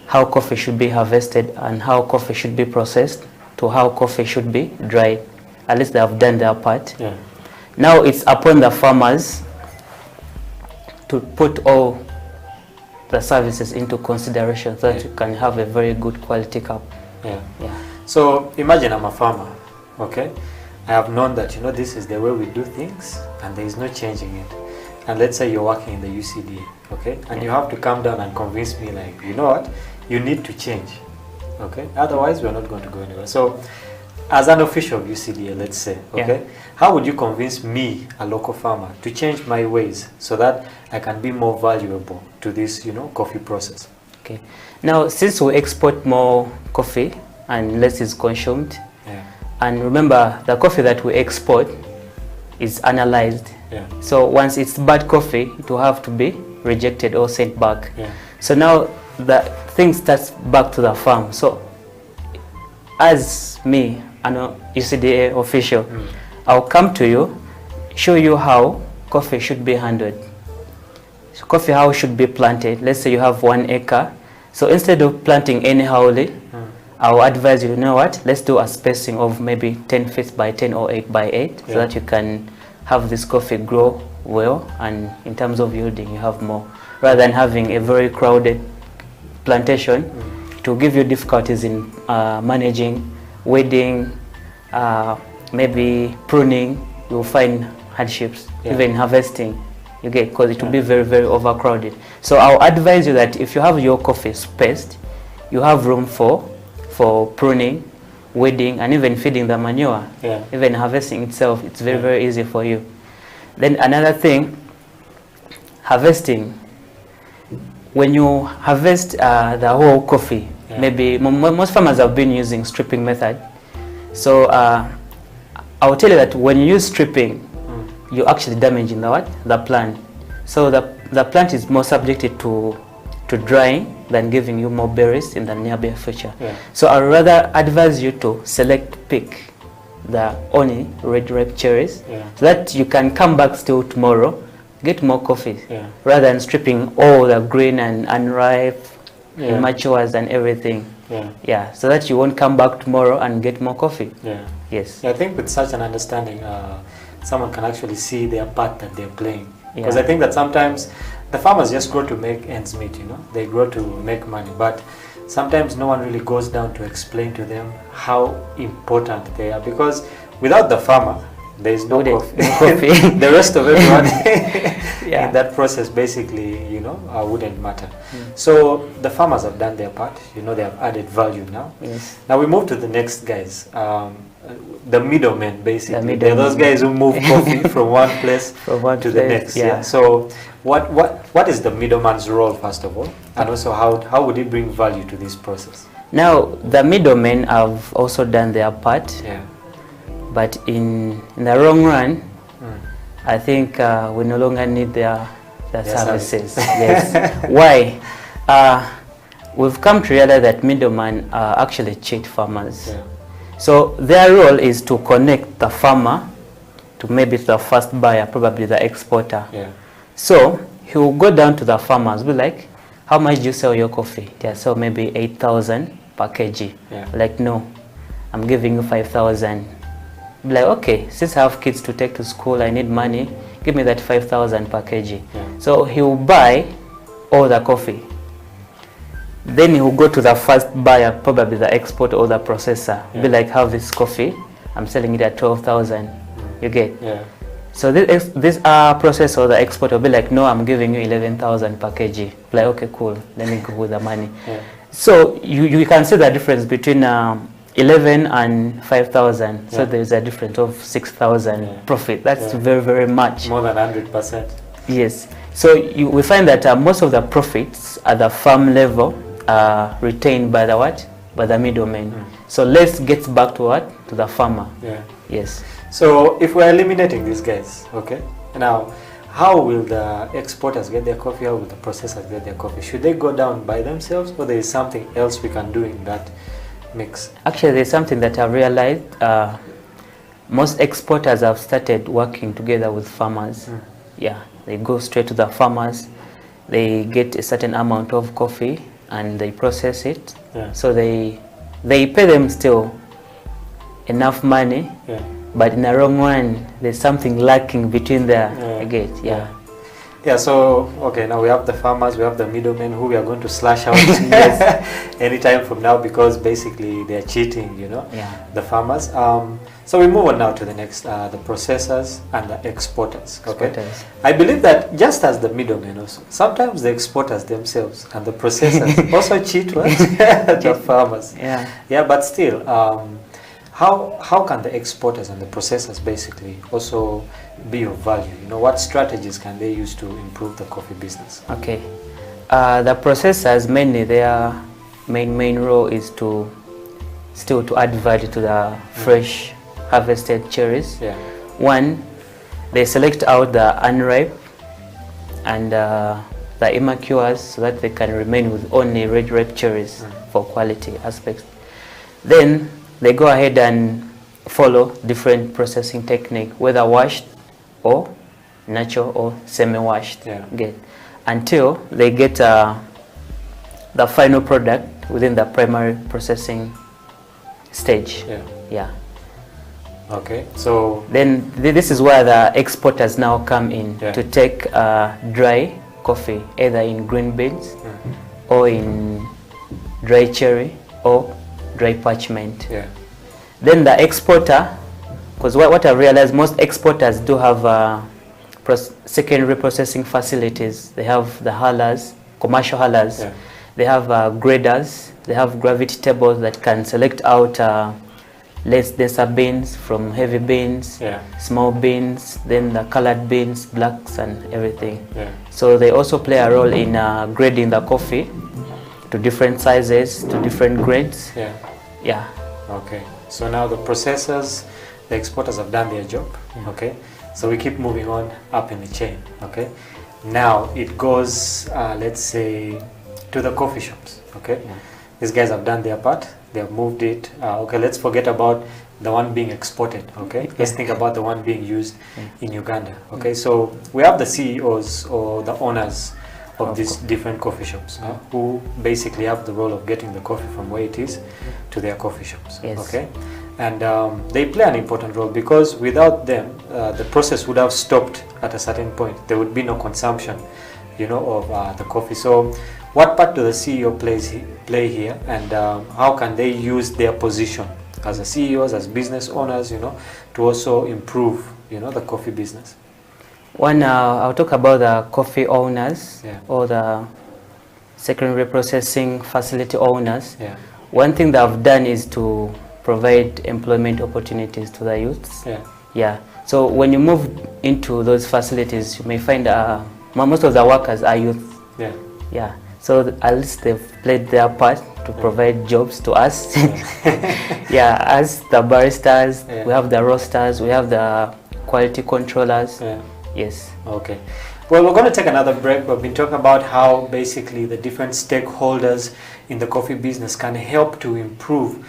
how coffee should be harvested, and how coffee should be processed, to how coffee should be dried. At least they have done their part. Now it's upon the farmers to put all the services into consideration so that you can have a very good quality cup. So imagine I'm a farmer, okay? I have known that, you know, this is the way we do things and there is no changing it. And let's say you're working in the UCDA, okay? And you have to come down and convince me, like, you know what, you need to change, okay? Otherwise, we're not going to go anywhere. So as an official of UCDA, let's say, okay, how would you convince me, a local farmer, to change my ways so that I can be more valuable to this, you know, coffee process? Okay. Now, since we export more coffee and less is consumed, and remember, the coffee that we export is analyzed. So once it's bad coffee, it will have to be rejected or sent back. So now the thing starts back to the farm. So as me, an UCDA official, I'll come to you, show you how coffee should be handled. So coffee how should be planted. Let's say you have 1 acre. So instead of planting anyhowly, I'll advise you, you know what, let's do a spacing of maybe 10 feet by 10 or 8 by 8 so that you can have this coffee grow well, and in terms of yielding you have more, rather than having a very crowded plantation. It will give you difficulties in managing, weeding, maybe pruning. You'll find hardships, even harvesting, you get, because it will be very overcrowded. So I'll advise you that if you have your coffee spaced, you have room for pruning, weeding, and even feeding the manure. Even harvesting itself, it's very easy for you. Then another thing, harvesting. When you harvest the whole coffee, maybe most farmers have been using stripping method. So I will tell you that when you use stripping, you're actually damaging the plant. So the plant is more subjected to drying than giving you more berries in the nearby future. So I would rather advise you to pick the only red ripe cherries, so that you can come back still tomorrow, get more coffee, rather than stripping all the green and unripe, immatures and everything. Yeah, so that you won't come back tomorrow and get more coffee. Yeah. Yes. I think with such an understanding, someone can actually see their part that they're playing. Because Yeah. I think that sometimes the farmers just grow to make ends meet, they grow to make money, but sometimes no one really goes down to explain to them how important they are, because without the farmer, there is no coffee. The rest of everyone in that process basically, wouldn't matter. So the farmers have done their part, they have added value now. Yes. Now we move to the next guys. The middlemen, basically. The They're those guys who move coffee from one place to the next. yeah. So what is the middleman's role, first of all? And also how would it bring value to this process? Now, the middlemen have also done their part. Yeah. But in the long run, I think we no longer need their services. Yes. Why? We've come to realize that middlemen actually cheat farmers. Yeah. So their role is to connect the farmer to maybe the first buyer, probably the exporter. Yeah. So he will go down to the farmers, be like, how much do you sell your coffee? They sell maybe 8,000 per kg. Yeah. Like, no, I'm giving you 5,000. Be like, okay, since I have kids to take to school, I need money, give me that 5,000 per kg. Yeah. So he will buy all the coffee. Then he will go to the first buyer, probably the exporter or the processor. Yeah. Be like, have this coffee, I'm selling it at 12,000. You get? Yeah. So this processor or the exporter will be like, no, I'm giving you 11,000 per kg. Like, okay, cool, let me go with the money. Yeah. So you can see the difference between 11 and 5,000. So there's a difference of 6,000 profit. That's very, very much. More than 100%. Yes. So we find that most of the profits at the farm level are retained by the what? By the middlemen. So let's get back to what? To the farmer. Yeah. Yes. So if we're eliminating these guys, okay, now how will the exporters get their coffee? How will the processors get their coffee? Should they go down by themselves, or there is something else we can do in that mix? Actually, there's something that I've realized. Most exporters have started working together with farmers. Yeah, they go straight to the farmers. They get a certain amount of coffee and they process it. Yeah. So they pay them still enough money. Yeah. But in the long run, there's something lacking between the gate. Yeah. Yeah, so, okay, now we have the farmers, we have the middlemen who we are going to slash out anytime from now, because basically they're cheating, the farmers. So we move on now to the next, the processors and the exporters. Okay. I believe that just as the middlemen also, sometimes the exporters themselves and the processors also cheat the farmers. Yeah. Yeah, but still, how can the exporters and the processors basically also be of value? What strategies can they use to improve the coffee business? Okay. The processors, mainly their main role is to add value to the fresh harvested cherries. Yeah. One, they select out the unripe and the immatures so that they can remain with only red ripe cherries for quality aspects. Then they go ahead and follow different processing technique, whether washed or natural or semi-washed, until they get the final product within the primary processing stage. Yeah. Okay, so then this is where the exporters now come in to take dry coffee, either in green beans or in dry cherry or dry parchment. Yeah. Then the exporter, because what I realized, most exporters do have secondary processing facilities. They have the hullers, commercial hullers. Yeah. They have graders. They have gravity tables that can select out less denser beans from heavy beans, small beans, then the colored beans, blacks and everything. Yeah. So they also play a role in grading the coffee to different sizes, to different grades. Yeah. Okay. So now the processors, the exporters have done their job. Okay. So we keep moving on up in the chain. Okay. Now it goes, let's say, to the coffee shops. Okay. These guys have done their part. They have moved it. Okay. Let's forget about the one being exported. Okay. Let's think about the one being used in Uganda. Okay. So we have the CEOs or the owners of these different coffee shops, who basically have the role of getting the coffee from where it is to their coffee shops. Yes. Okay, and they play an important role, because without them, the process would have stopped at a certain point. There would be no consumption, you know, of the coffee. So, what part do the CEO play here, and how can they use their position as a CEOs, as business owners, you know, to also improve, you know, the coffee business? One, I'll talk about the coffee owners, Yeah. or the secondary processing facility owners. Yeah. One thing that I've done is to provide employment opportunities to the youths. Yeah. Yeah. So when you move into those facilities, you may find most of the workers are youth. Yeah. Yeah. So at least they've played their part to provide jobs to us. Yeah, as the baristas, Yeah. we have the roasters, we have the quality controllers. Yeah. Yes. Okay. Well, we're going to take another break. We've been talking about how basically the different stakeholders in the coffee business can help to improve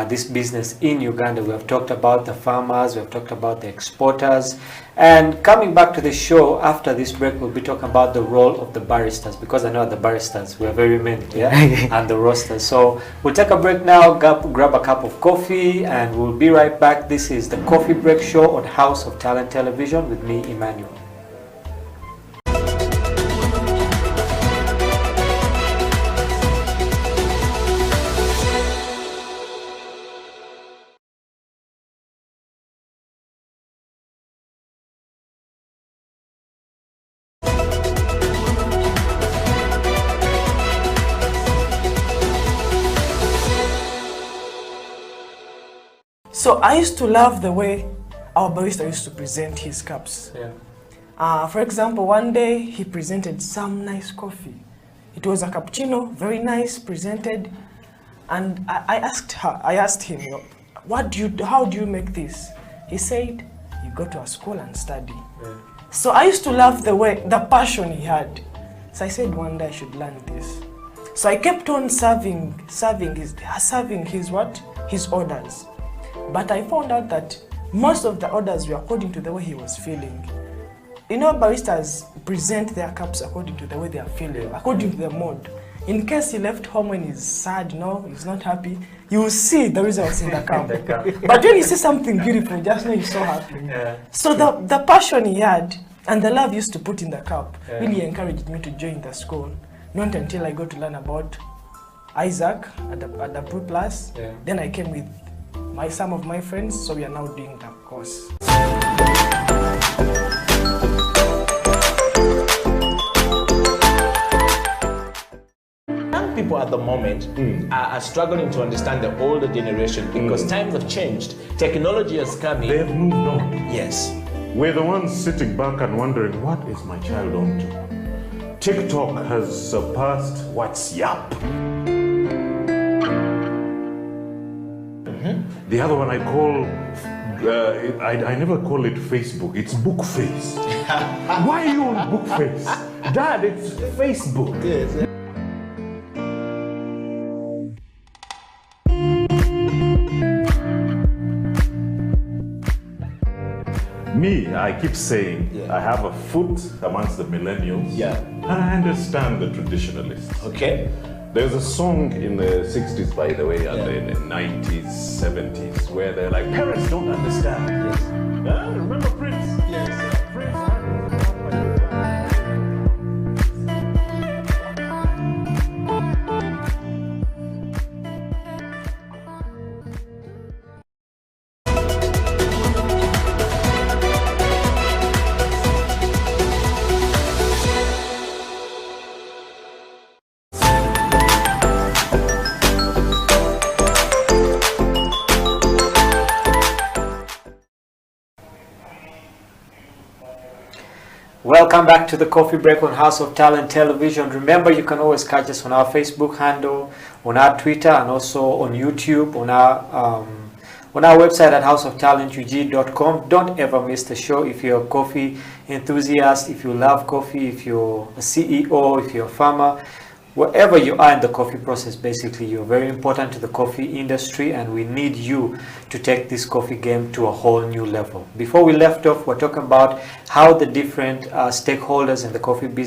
this business in Uganda. We have talked about the farmers, we have talked about the exporters, and coming back to the show after this break, we'll be talking about the role of the baristas, because I know the baristas, we are very many, yeah, and the roasters. So we'll take a break now, grab a cup of coffee, and we'll be right back. This is the Coffee Break Show on House of Talent Television with me, Emmanuel. So I used to love the way our barista used to present his cups. Yeah. For example, one day he presented some nice coffee. It was a cappuccino, very nice, presented. And I asked him, how do you make this? He said, you go to a school and study. Yeah. So I used to love the passion he had. So I said one day I should learn this. So I kept on serving his orders. But I found out that most of the orders were according to the way he was feeling. You know, baristas present their cups according to the way they are feeling, according to the mood. In case he left home when he's sad, he's not happy, you will see the results in the cup. But when you see something beautiful, just know he's so happy. Yeah. So the passion he had and the love he used to put in the cup really encouraged me to join the school. Not until I got to learn about Isaac at the Pro Plus. Yeah. Then I came with some of my friends, so we are now doing that course. Young people at the moment are struggling to understand the older generation because times have changed. Technology has come in. They've moved on. Yes. We're the ones sitting back and wondering, what is my child on to? TikTok has surpassed WhatsApp. The other one I call, I never call it Facebook, it's Bookface. Why are you on Bookface? Dad, it's Facebook. Yes. Me, I keep saying, I have a foot amongst the millennials. Yeah. And I understand the traditionalists. Okay. There's a song in the 60s, by the way, and in the 90s, 70s, where they're like, parents don't understand. Yes. Remember Prince? Yes. Welcome back to the Coffee Break on House of Talent Television. Remember, you can always catch us on our Facebook handle, on our Twitter, and also on YouTube, on our website at houseoftalentug.com. Don't ever miss the show. If you're a coffee enthusiast, if you love coffee, if you're a CEO, if you're a farmer, wherever you are in the coffee process, basically, you're very important to the coffee industry, and we need you to take this coffee game to a whole new level. Before we left off, we're talking about how the different stakeholders in the coffee business